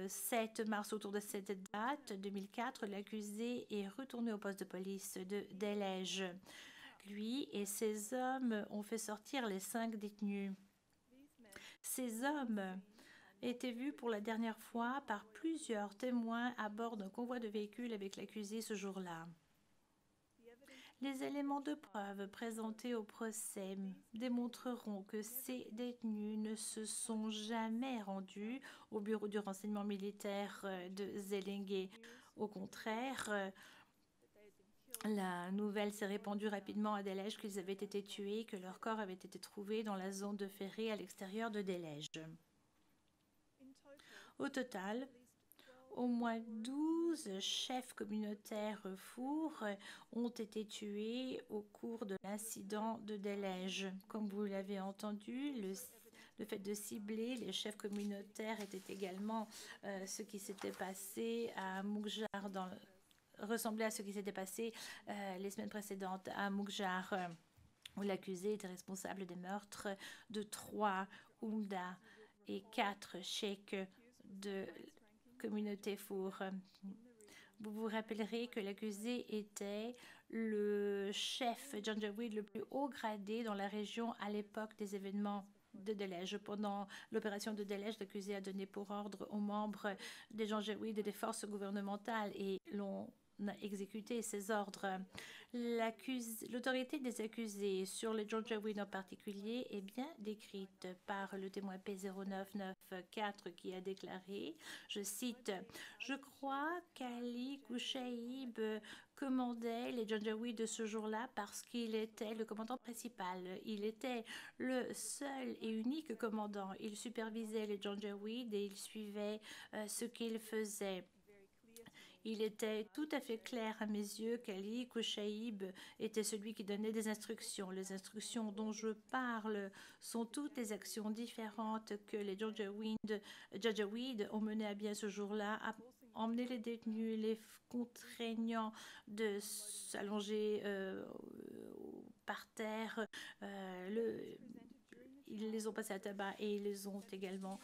7 mars, autour de cette date, 2004, l'accusé est retourné au poste de police de Delège. Lui et ses hommes ont fait sortir les 5 détenus. Ces hommes étaient vus pour la dernière fois par plusieurs témoins à bord d'un convoi de véhicules avec l'accusé ce jour-là. Les éléments de preuve présentés au procès démontreront que ces détenus ne se sont jamais rendus au bureau du renseignement militaire de Zelengue. Au contraire, la nouvelle s'est répandue rapidement à Delège qu'ils avaient été tués et que leurs corps avaient été trouvés dans la zone de ferré à l'extérieur de Delège. Au total, au moins 12 chefs communautaires Four ont été tués au cours de l'incident de Delège. Comme vous l'avez entendu, le fait de cibler les chefs communautaires était également ce qui s'était passé à Moukjar, ressemblait à ce qui s'était passé les semaines précédentes à Moukjar, où l'accusé était responsable des meurtres de 3 Oumda et 4 cheikhs de communauté Four. Vous vous rappellerez que l'accusé était le chef janjaouide le plus haut gradé dans la région à l'époque des événements de Delège. Pendant l'opération de Delège, l'accusé a donné pour ordre aux membres des janjaouides et des forces gouvernementales et l'on a exécuté ces ordres. L'autorité des accusés sur les janjaouides en particulier est bien décrite par le témoin P0994 qui a déclaré, je cite, « Je crois qu'Ali Kouchaïb commandait les janjaouides de ce jour-là parce qu'il était le commandant principal. Il était le seul et unique commandant. Il supervisait les janjaouides et il suivait ce qu'ils faisaient. » Il était tout à fait clair à mes yeux qu'Ali Kouchaïb était celui qui donnait des instructions. Les instructions dont je parle sont toutes les actions différentes que les Janjaweed ont menées à bien ce jour-là, à emmener les détenus, les contraignant de s'allonger par terre. Ils les ont passés à tabac et ils les ont également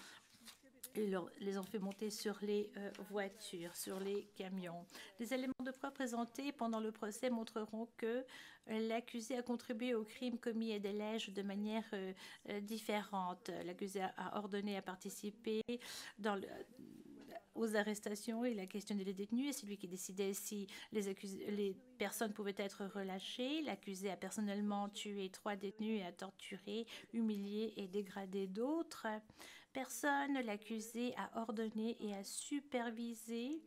les ont fait monter sur les voitures, sur les camions. Les éléments de preuve présentés pendant le procès montreront que l'accusé a contribué au crime commis à Delhaize de manière différente. L'accusé a ordonné à participer aux arrestations et il a questionné les détenus et c'est lui qui décidait si les personnes pouvaient être relâchées. L'accusé a personnellement tué 3 détenus et a torturé, humilié et dégradé d'autres personnes. L'accusé a ordonné et a supervisé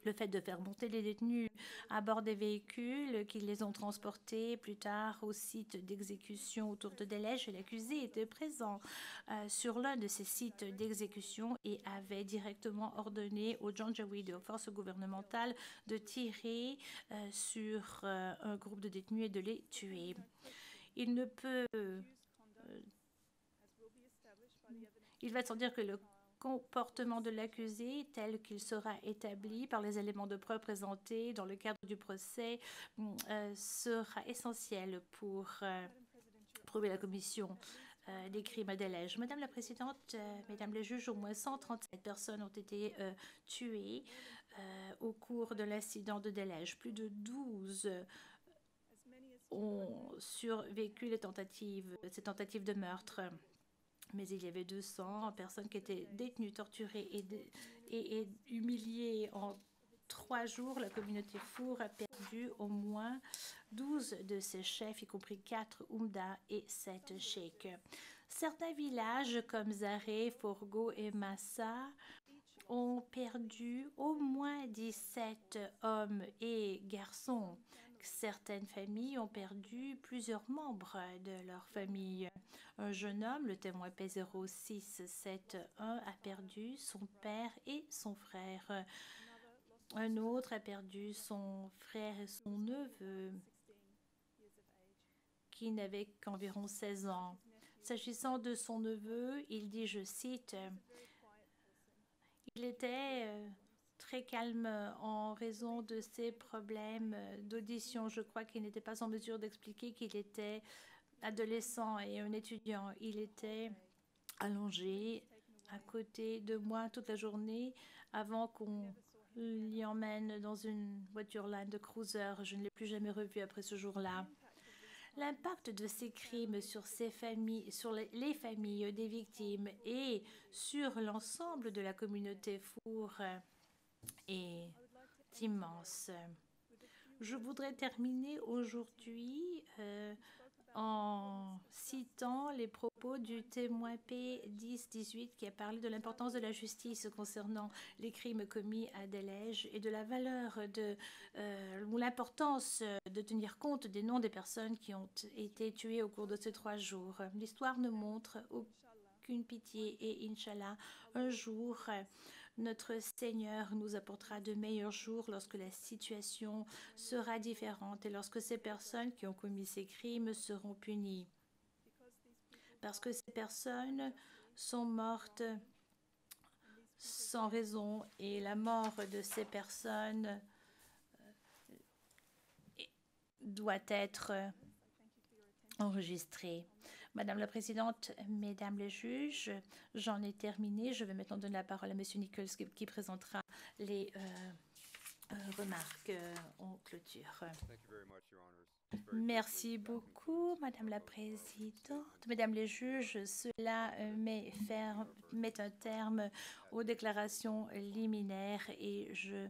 le fait de faire monter les détenus à bord des véhicules qui les ont transportés plus tard au site d'exécution autour de Delhaize. L'accusé était présent sur l'un de ces sites d'exécution et avait directement ordonné aux Janjaweed et aux forces gouvernementales de tirer sur un groupe de détenus et de les tuer. Il ne peut... il va sans dire que le comportement de l'accusé, tel qu'il sera établi par les éléments de preuve présentés dans le cadre du procès, sera essentiel pour prouver la commission des crimes à Delhaize. Madame la Présidente, Mesdames les juges, au moins 137 personnes ont été tuées au cours de l'incident de Delhaize. Plus de 12 ont survécu ces tentatives de meurtre. Mais il y avait 200 personnes qui étaient détenues, torturées et humiliées en 3 jours. La communauté Four a perdu au moins 12 de ses chefs, y compris 4 Oumda et 7 Sheikhs. Certains villages comme Zaré, Forgo et Massa ont perdu au moins 17 hommes et garçons. Certaines familles ont perdu plusieurs membres de leur famille. Un jeune homme, le témoin P0671, a perdu son père et son frère. Un autre a perdu son frère et son neveu, qui n'avait qu'environ 16 ans. S'agissant de son neveu, il dit, je cite, « Il était très calme en raison de ses problèmes d'audition. Je crois qu'il n'était pas en mesure d'expliquer qu'il était adolescent et un étudiant. Il était allongé à côté de moi toute la journée avant qu'on l'y emmène dans une voiture Land Cruiser. Je ne l'ai plus jamais revu après ce jour-là. » L'impact de ces crimes sur ces familles, sur les familles des victimes et sur l'ensemble de la communauté Four est immense. Je voudrais terminer aujourd'hui en citant les propos du témoin P1018 qui a parlé de l'importance de la justice concernant les crimes commis à Delhaize et de la valeur ou l'importance de tenir compte des noms des personnes qui ont été tuées au cours de ces 3 jours. L'histoire ne montre aucune pitié et Inch'Allah, un jour, notre Seigneur nous apportera de meilleurs jours lorsque la situation sera différente et lorsque ces personnes qui ont commis ces crimes seront punies. Parce que ces personnes sont mortes sans raison et la mort de ces personnes doit être enregistrée. Madame la Présidente, Mesdames les juges, j'en ai terminé. Je vais maintenant donner la parole à Monsieur Nichols qui présentera les remarques en clôture. Merci beaucoup, Madame la Présidente. Mesdames les juges, cela met un terme aux déclarations liminaires et je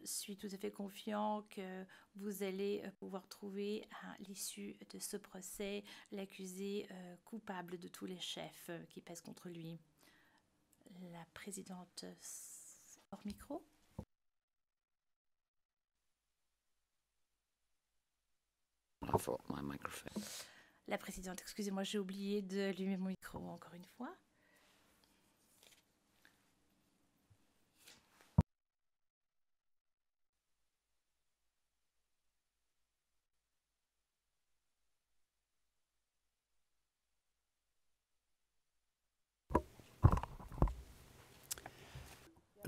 suis tout à fait confiant que vous allez pouvoir trouver à l'issue de ce procès l'accusé coupable de tous les chefs qui pèsent contre lui. La présidente hors micro. La présidente, excusez-moi, j'ai oublié de allumer mon micro encore une fois.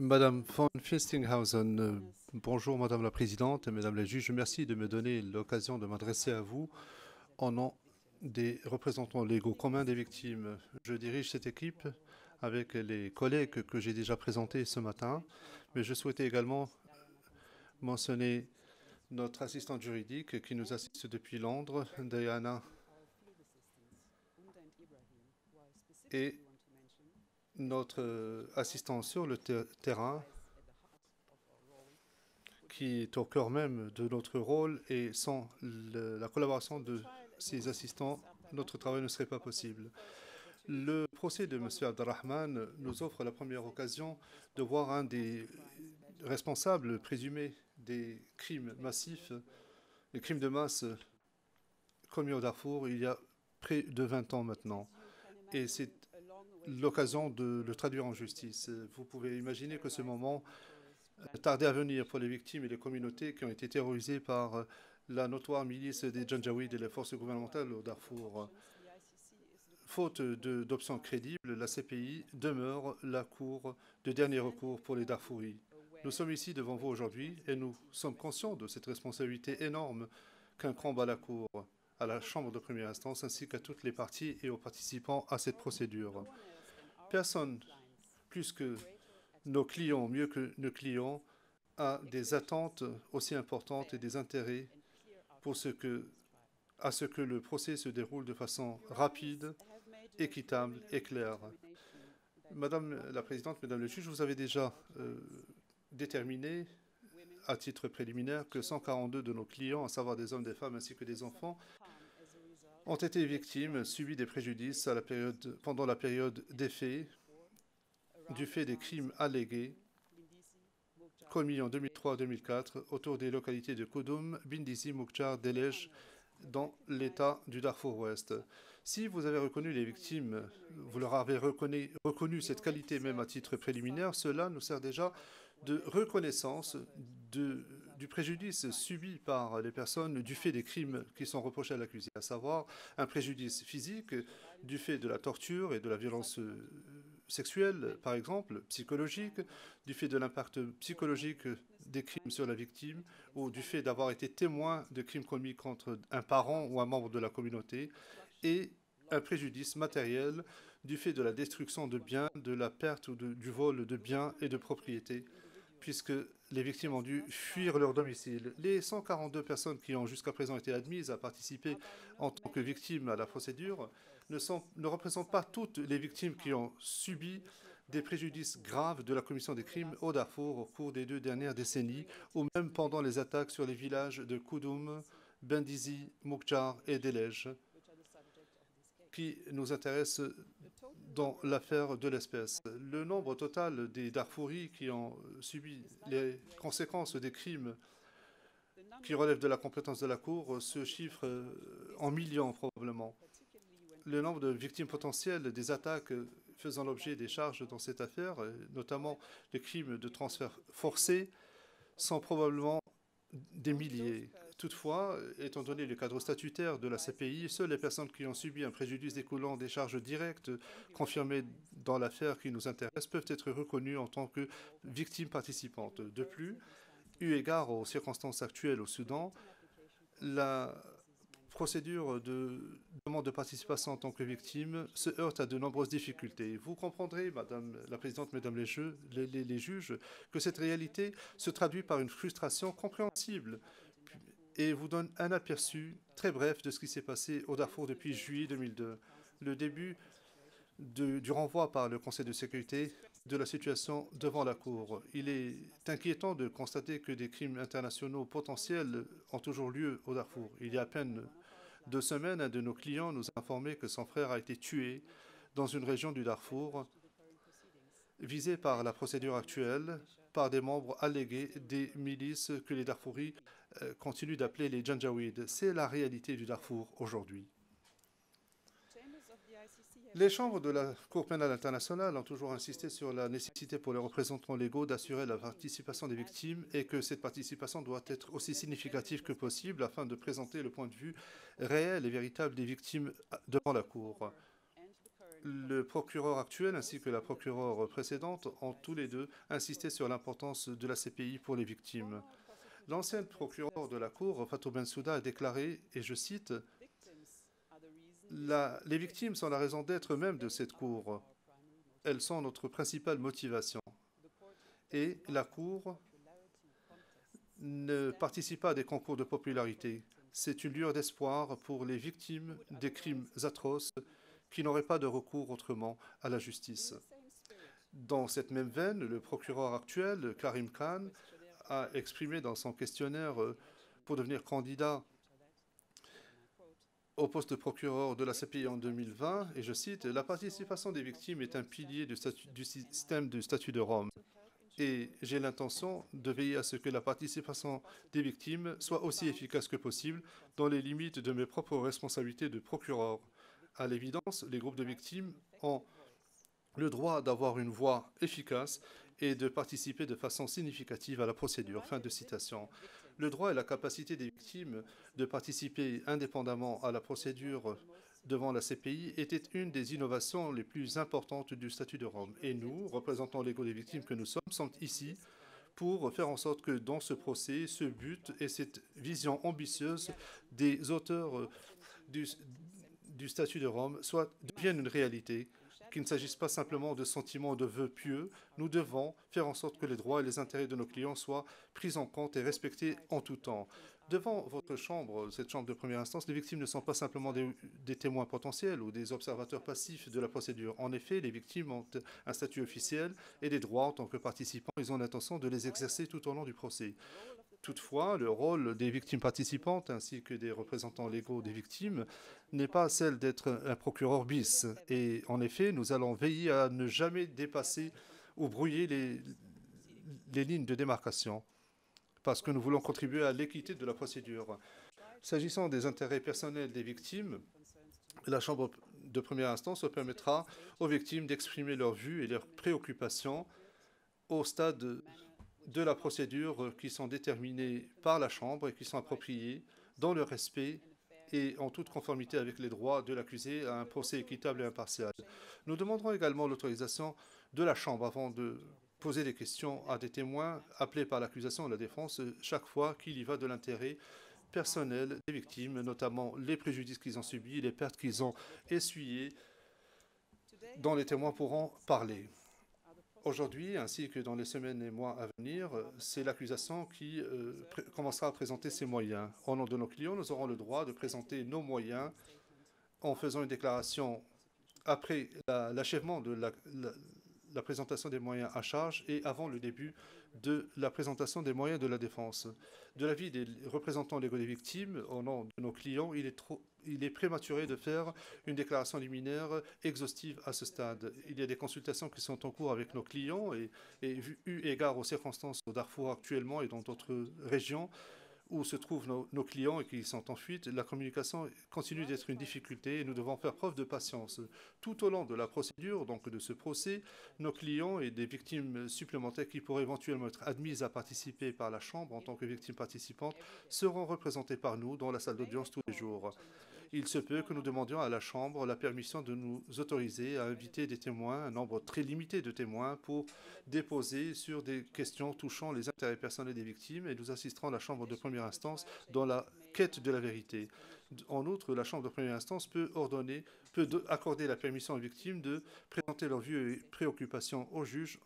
Madame von Fistinghausen, bonjour Madame la Présidente et Mesdames les juges. Merci de me donner l'occasion de m'adresser à vous en nom des représentants légaux communs des victimes. Je dirige cette équipe avec les collègues que j'ai déjà présentés ce matin, mais je souhaitais également mentionner notre assistante juridique qui nous assiste depuis Londres, Diana, et notre assistant sur le terrain qui est au cœur même de notre rôle, et sans la collaboration de ces assistants, notre travail ne serait pas possible. Le procès de M. Abdelrahman nous offre la première occasion de voir un des responsables présumés des crimes massifs, des crimes de masse commis au Darfour il y a près de 20 ans maintenant. Et c'est l'occasion de le traduire en justice. Vous pouvez imaginer que ce moment tardait à venir pour les victimes et les communautés qui ont été terrorisées par la notoire milice des Janjaweed et les forces gouvernementales au Darfour. Faute d'options crédibles, la CPI demeure la cour de dernier recours pour les Darfouris. Nous sommes ici devant vous aujourd'hui et nous sommes conscients de cette responsabilité énorme qu'incombe à la Cour, à la Chambre de première instance, ainsi qu'à toutes les parties et aux participants à cette procédure. Personne, plus que nos clients, mieux que nos clients, a des attentes aussi importantes et des intérêts pour à ce que le procès se déroule de façon rapide, équitable et claire. Madame la Présidente, Mesdames les juges, vous avez déjà déterminé, à titre préliminaire, que 142 de nos clients, à savoir des hommes, des femmes ainsi que des enfants, ont été victimes, subi des préjudices pendant la période des faits, du fait des crimes allégués commis en 2003-2004 autour des localités de Koudoum, Bindisi, Moukchar, Delej, dans l'État du Darfour Ouest. Si vous avez reconnu les victimes, vous leur avez reconnu cette qualité même à titre préliminaire, cela nous sert déjà de reconnaissance du préjudice subi par les personnes du fait des crimes qui sont reprochés à l'accusé, à savoir un préjudice physique du fait de la torture et de la violence sexuelle, par exemple, psychologique, du fait de l'impact psychologique des crimes sur la victime ou du fait d'avoir été témoin de crimes commis contre un parent ou un membre de la communauté, et un préjudice matériel du fait de la destruction de biens, de la perte ou du vol de biens et de propriétés, puisque les victimes ont dû fuir leur domicile. Les 142 personnes qui ont jusqu'à présent été admises à participer en tant que victimes à la procédure ne représentent pas toutes les victimes qui ont subi des préjudices graves de la commission des crimes au Darfour au cours des 2 dernières décennies, ou même pendant les attaques sur les villages de Koudoum, Bindisi, Moukchar et Delej, qui nous intéressent dans l'affaire de l'espèce. Le nombre total des Darfouris qui ont subi les conséquences des crimes qui relèvent de la compétence de la Cour se chiffre en millions probablement. Le nombre de victimes potentielles des attaques faisant l'objet des charges dans cette affaire, notamment les crimes de transfert forcé, sont probablement des milliers. Toutefois, étant donné le cadre statutaire de la CPI, seules les personnes qui ont subi un préjudice découlant des charges directes confirmées dans l'affaire qui nous intéresse peuvent être reconnues en tant que victimes participantes. De plus, eu égard aux circonstances actuelles au Soudan, la procédure de demande de participation en tant que victime se heurte à de nombreuses difficultés. Vous comprendrez, Madame la Présidente, Mesdames les juges, que cette réalité se traduit par une frustration compréhensible et vous donne un aperçu très bref de ce qui s'est passé au Darfour depuis juillet 2002, le début du renvoi par le Conseil de sécurité de la situation devant la Cour. Il est inquiétant de constater que des crimes internationaux potentiels ont toujours lieu au Darfour. Il y a à peine 2 semaines, un de nos clients nous a informé que son frère a été tué dans une région du Darfour visée par la procédure actuelle par des membres allégués des milices que les Darfouris continuent d'appeler les Janjaweed. C'est la réalité du Darfour aujourd'hui. Les chambres de la Cour pénale internationale ont toujours insisté sur la nécessité pour les représentants légaux d'assurer la participation des victimes et que cette participation doit être aussi significative que possible afin de présenter le point de vue réel et véritable des victimes devant la Cour. Le procureur actuel ainsi que la procureure précédente ont tous les deux insisté sur l'importance de la CPI pour les victimes. L'ancienne procureure de la Cour, Fatou Bensouda, a déclaré, et je cite, les victimes sont la raison d'être même de cette Cour. Elles sont notre principale motivation. Et la Cour ne participe pas à des concours de popularité. C'est une lueur d'espoir pour les victimes des crimes atroces qui n'auraient pas de recours autrement à la justice. Dans cette même veine, le procureur actuel, Karim Khan, a exprimé dans son questionnaire pour devenir candidat au poste de procureur de la CPI en 2020, et je cite, « La participation des victimes est un pilier du système du statut de Rome. Et j'ai l'intention de veiller à ce que la participation des victimes soit aussi efficace que possible dans les limites de mes propres responsabilités de procureur. À l'évidence, les groupes de victimes ont le droit d'avoir une voix efficace et de participer de façon significative à la procédure. » Fin de citation. Le droit et la capacité des victimes de participer indépendamment à la procédure devant la CPI était une des innovations les plus importantes du statut de Rome. Et nous, représentants légaux des victimes que nous sommes ici pour faire en sorte que dans ce procès, ce but et cette vision ambitieuse des auteurs du statut de Rome deviennent une réalité, qu'il ne s'agisse pas simplement de sentiments de vœux pieux. Nous devons faire en sorte que les droits et les intérêts de nos clients soient pris en compte et respectés en tout temps. Devant votre chambre, cette chambre de première instance, les victimes ne sont pas simplement des témoins potentiels ou des observateurs passifs de la procédure. En effet, les victimes ont un statut officiel et des droits en tant que participants. Ils ont l'intention de les exercer tout au long du procès. Toutefois, le rôle des victimes participantes ainsi que des représentants légaux des victimes n'est pas celle d'être un procureur bis. Et en effet, nous allons veiller à ne jamais dépasser ou brouiller les lignes de démarcation parce que nous voulons contribuer à l'équité de la procédure. S'agissant des intérêts personnels des victimes, la Chambre de première instance permettra aux victimes d'exprimer leurs vues et leurs préoccupations au stade de la procédure qui sont déterminées par la Chambre et qui sont appropriées dans le respect et en toute conformité avec les droits de l'accusé à un procès équitable et impartial. Nous demanderons également l'autorisation de la Chambre avant de poser des questions à des témoins appelés par l'accusation et la défense chaque fois qu'il y va de l'intérêt personnel des victimes, notamment les préjudices qu'ils ont subis, les pertes qu'ils ont essuyées, dont les témoins pourront parler. Aujourd'hui, ainsi que dans les semaines et mois à venir, c'est l'accusation qui commencera à présenter ses moyens. Au nom de nos clients, nous aurons le droit de présenter nos moyens en faisant une déclaration après l'achèvement de la présentation des moyens à charge et avant le début de la présentation des moyens de la défense. De l'avis des représentants légaux des victimes, au nom de nos clients, il est prématuré de faire une déclaration liminaire exhaustive à ce stade. Il y a des consultations qui sont en cours avec nos clients et eu égard aux circonstances au Darfour actuellement et dans d'autres régions où se trouvent nos clients et qui sont en fuite, la communication continue d'être une difficulté et nous devons faire preuve de patience. Tout au long de la procédure, donc de ce procès, nos clients et des victimes supplémentaires qui pourraient éventuellement être admises à participer par la Chambre en tant que victimes participantes seront représentés par nous dans la salle d'audience tous les jours. Il se peut que nous demandions à la Chambre la permission de nous autoriser à inviter des témoins, un nombre très limité de témoins, pour déposer sur des questions touchant les intérêts personnels des victimes et nous assisterons à la Chambre de première instance dans la quête de la vérité. En outre, la Chambre de première instance peut accorder la permission aux victimes de présenter leurs vues et préoccupations au juge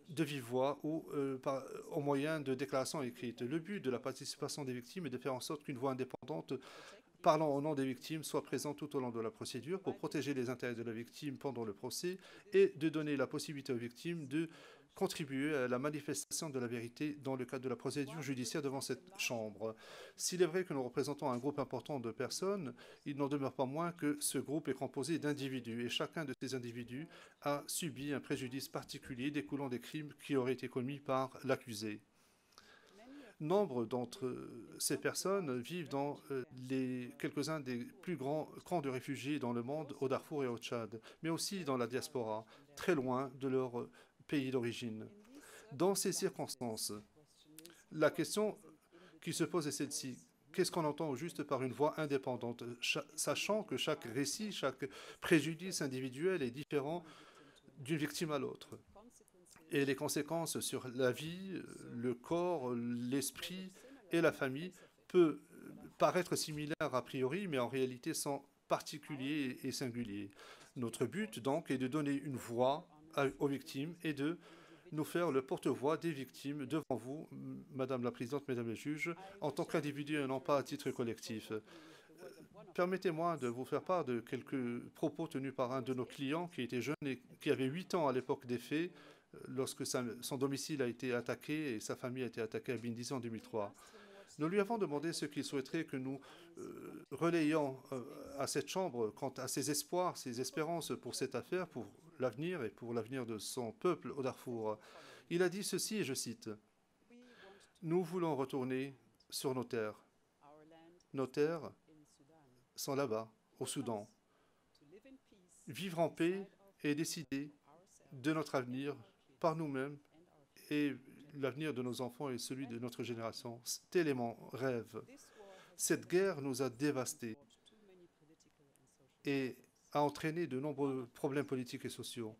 de vive voix ou au moyen de déclarations écrites. Le but de la participation des victimes est de faire en sorte qu'une voix indépendante parlant au nom des victimes soit présente tout au long de la procédure pour protéger les intérêts de la victime pendant le procès et de donner la possibilité aux victimes de contribuer à la manifestation de la vérité dans le cadre de la procédure judiciaire devant cette Chambre. S'il est vrai que nous représentons un groupe important de personnes, il n'en demeure pas moins que ce groupe est composé d'individus et chacun de ces individus a subi un préjudice particulier découlant des crimes qui auraient été commis par l'accusé. Nombre d'entre ces personnes vivent dans quelques-uns des plus grands camps de réfugiés dans le monde, au Darfour et au Tchad, mais aussi dans la diaspora, très loin de leur pays d'origine. Dans ces circonstances, la question qui se pose est celle-ci. qu'est-ce qu'on entend au juste par une voix indépendante, sachant que chaque récit, chaque préjudice individuel est différent d'une victime à l'autre. Et les conséquences sur la vie, le corps, l'esprit et la famille peuvent paraître similaires a priori, mais en réalité sont particuliers et singuliers. Notre but, donc, est de donner une voix aux victimes et de nous faire le porte-voix des victimes devant vous, Madame la Présidente, Mesdames les juges, en tant qu'individus et non pas à titre collectif. Permettez-moi de vous faire part de quelques propos tenus par un de nos clients qui était jeune et qui avait 8 ans à l'époque des faits, lorsque son domicile a été attaqué et sa famille a été attaquée à Bindisi en 2003. Nous lui avons demandé ce qu'il souhaiterait que nous relayions à cette chambre quant à ses espoirs, ses espérances pour cette affaire, pour l'avenir et pour l'avenir de son peuple au Darfour. Il a dit ceci, et je cite, « Nous voulons retourner sur nos terres. Nos terres sont là-bas, au Soudan. Vivre en paix et décider de notre avenir par nous-mêmes et l'avenir de nos enfants et celui de notre génération. Tel est mon rêve. Cette guerre nous a dévastés et a entraîné de nombreux problèmes politiques et sociaux.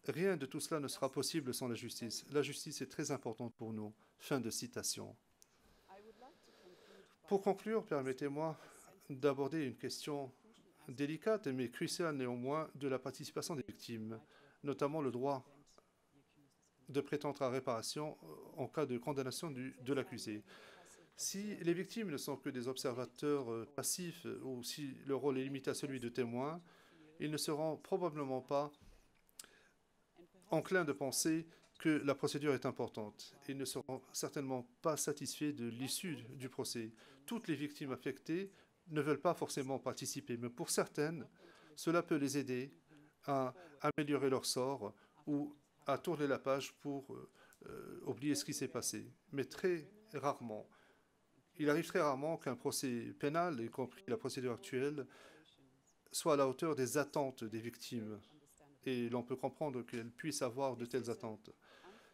Rien de tout cela ne sera possible sans la justice. La justice est très importante pour nous. » Fin de citation. Pour conclure, permettez-moi d'aborder une question délicate mais cruciale néanmoins de la participation des victimes, notamment le droit de prétendre à réparation en cas de condamnation de l'accusé. Si les victimes ne sont que des observateurs passifs ou si leur rôle est limité à celui de témoins, ils ne seront probablement pas enclins de penser que la procédure est importante. Ils ne seront certainement pas satisfaits de l'issue du procès. Toutes les victimes affectées ne veulent pas forcément participer, mais pour certaines, cela peut les aider à améliorer leur sort ou à tourner la page pour oublier ce qui s'est passé. Mais très rarement, il arrive très rarement qu'un procès pénal, y compris la procédure actuelle, soit à la hauteur des attentes des victimes. Et l'on peut comprendre qu'elles puissent avoir de telles attentes.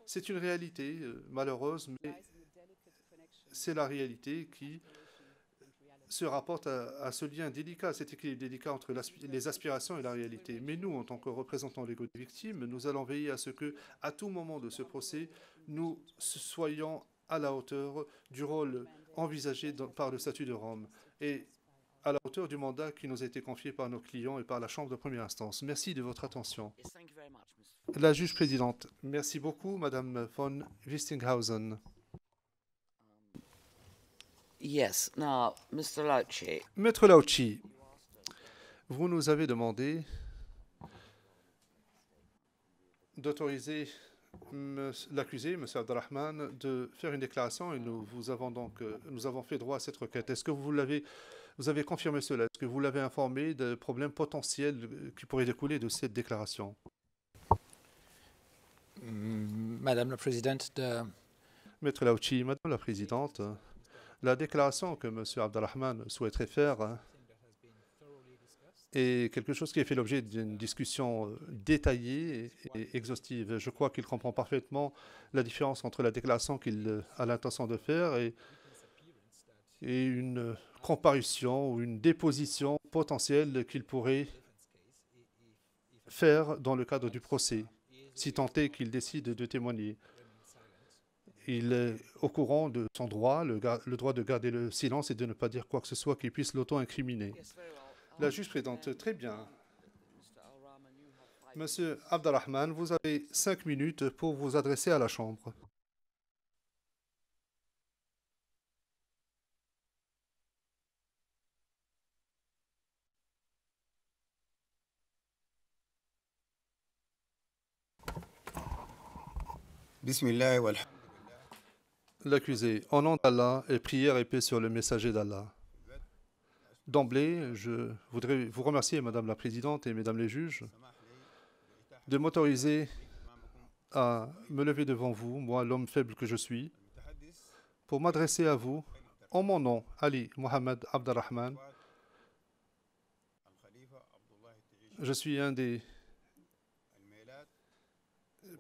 C'est une réalité malheureuse, mais c'est la réalité qui se rapporte à ce lien délicat, cet équilibre délicat entre les aspirations et la réalité. Mais nous, en tant que représentants légaux des victimes, nous allons veiller à ce que, à tout moment de ce procès, nous soyons à la hauteur du rôle envisagé par le statut de Rome et à la hauteur du mandat qui nous a été confié par nos clients et par la Chambre de première instance. Merci de votre attention. La juge présidente, merci beaucoup, Madame von Wistinghausen. Yes. Now, Mr. Lauchi. Maître Lauchi, vous nous avez demandé d'autoriser l'accusé, M. Abdelrahman, de faire une déclaration et nous avons fait droit à cette requête. Est-ce que vous avez confirmé cela? Est-ce que vous l'avez informé de problèmes potentiels qui pourraient découler de cette déclaration? Madame la Présidente, Maître Lauchi, Madame la Présidente, la déclaration que M. Abdelrahman souhaiterait faire est quelque chose qui a fait l'objet d'une discussion détaillée et exhaustive. Je crois qu'il comprend parfaitement la différence entre la déclaration qu'il a l'intention de faire et une comparution ou une déposition potentielle qu'il pourrait faire dans le cadre du procès, si tant est qu'il décide de témoigner. Il est au courant de son droit, le droit de garder le silence et de ne pas dire quoi que ce soit qui puisse l'auto-incriminer. La juge présidente, très bien. Monsieur Abdelrahman, vous avez 5 minutes pour vous adresser à la Chambre. Bismillah wal L'accusé, au nom d'Allah et prière et paix sur le messager d'Allah. D'emblée, je voudrais vous remercier, Madame la Présidente et Mesdames les juges, de m'autoriser à me lever devant vous, moi, l'homme faible que je suis, pour m'adresser à vous, en mon nom, Ali Mohamed Abdelrahman. Je suis un des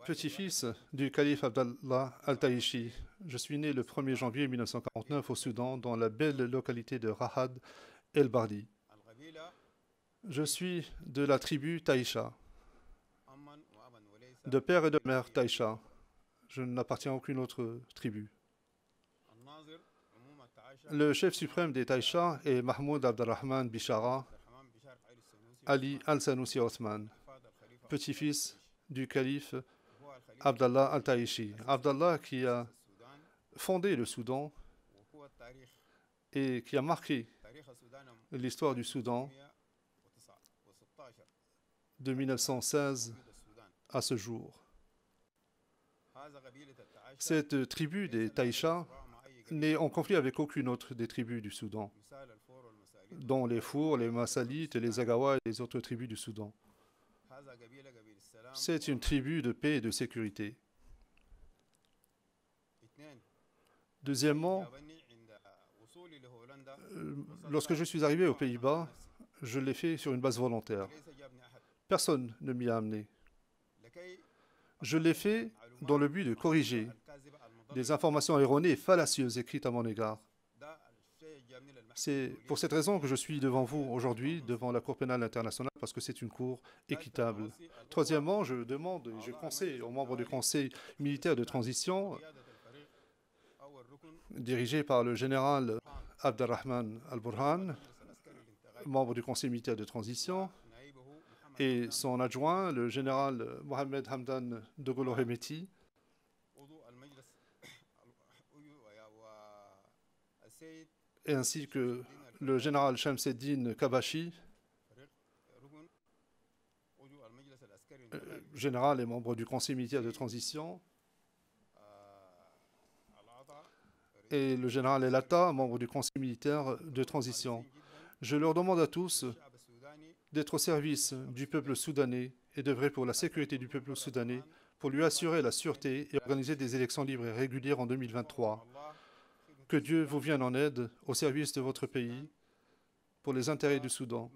petit-fils du calife Abdallah Al-Taïchi. Je suis né le 1er janvier 1949 au Soudan, dans la belle localité de Rahad El-Bardi. Je suis de la tribu Taïcha, de père et de mère Taïcha. Je n'appartiens à aucune autre tribu. Le chef suprême des Taïcha est Mahmoud Abdelrahman Bishara Ali Al-Sanoussi Othman, petit-fils du calife Abdallah Al-Taïchi. Abdallah qui a fondé le Soudan et qui a marqué l'histoire du Soudan de 1916 à ce jour. Cette tribu des Taïcha n'est en conflit avec aucune autre des tribus du Soudan, dont les Fours, les Massalites, les Agawa et les autres tribus du Soudan. C'est une tribu de paix et de sécurité. Deuxièmement, lorsque je suis arrivé aux Pays-Bas, je l'ai fait sur une base volontaire. Personne ne m'y a amené. Je l'ai fait dans le but de corriger des informations erronées et fallacieuses écrites à mon égard. C'est pour cette raison que je suis devant vous aujourd'hui, devant la Cour pénale internationale, parce que c'est une cour équitable. Troisièmement, je demande et je conseille aux membres du Conseil militaire de transition, dirigé par le général Abdelrahman Al-Burhan, membre du Conseil militaire de transition, et son adjoint, le général Mohamed Hamdan Dogolo Hemeti, et ainsi que le général Shamseddin Kabashi, général et membre du Conseil militaire de transition, et le général El Atta, membre du Conseil militaire de transition. Je leur demande à tous d'être au service du peuple soudanais et d'œuvrer pour la sécurité du peuple soudanais, pour lui assurer la sûreté et organiser des élections libres et régulières en 2023. Que Dieu vous vienne en aide au service de votre pays pour les intérêts du Soudan.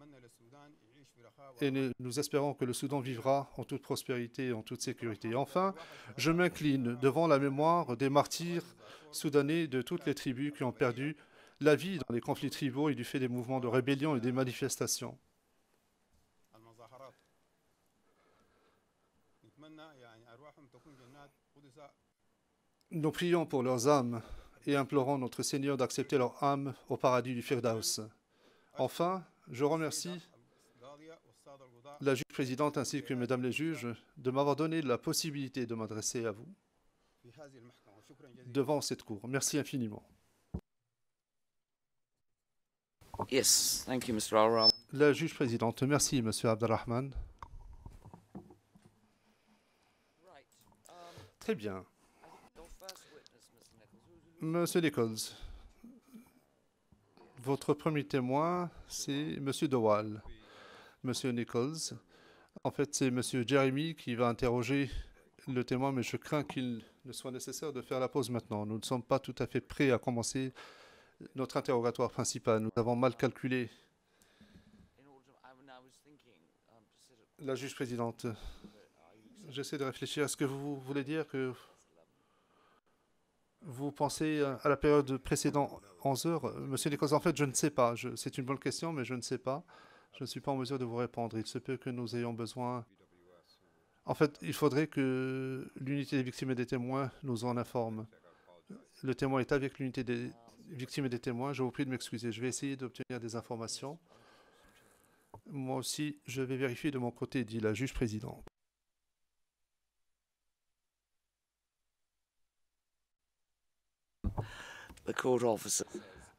Et nous espérons que le Soudan vivra en toute prospérité et en toute sécurité. Enfin, je m'incline devant la mémoire des martyrs soudanais de toutes les tribus qui ont perdu la vie dans les conflits tribaux et du fait des mouvements de rébellion et des manifestations. Nous prions pour leurs âmes et implorons notre Seigneur d'accepter leur âme au paradis du Firdaus. Enfin, je remercie la juge présidente ainsi que mesdames les juges de m'avoir donné la possibilité de m'adresser à vous devant cette cour. Merci infiniment. Yes, thank you, Mr. Al-Rahman. La juge présidente, merci, Monsieur Abdelrahman. Très bien. Monsieur Nichols, votre premier témoin, c'est Monsieur Dowal. Monsieur Nichols, en fait, c'est Monsieur Jeremy qui va interroger le témoin, mais je crains qu'il ne soit nécessaire de faire la pause maintenant. Nous ne sommes pas tout à fait prêts à commencer notre interrogatoire principal. Nous avons mal calculé. La juge présidente, j'essaie de réfléchir. Est-ce que vous voulez dire que vous pensez à la période précédente, 11 heures? Monsieur Nichols, en fait, je ne sais pas. C'est une bonne question, mais je ne sais pas. Je ne suis pas en mesure de vous répondre. Il se peut que nous ayons besoin... En fait, il faudrait que l'unité des victimes et des témoins nous en informe. Le témoin est avec l'unité des victimes et des témoins. Je vous prie de m'excuser. Je vais essayer d'obtenir des informations. Moi aussi, je vais vérifier de mon côté, dit la juge présidente.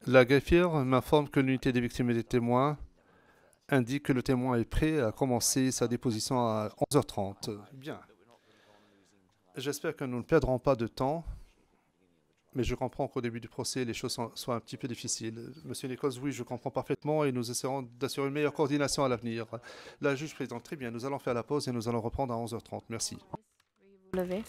La greffière m'informe que l'unité des victimes et des témoins indique que le témoin est prêt à commencer sa déposition à 11h30. Bien. J'espère que nous ne perdrons pas de temps, mais je comprends qu'au début du procès, les choses soient un petit peu difficiles. Monsieur Nichols, oui, je comprends parfaitement et nous essaierons d'assurer une meilleure coordination à l'avenir. La juge présidente, très bien, nous allons faire la pause et nous allons reprendre à 11h30. Merci. Levé.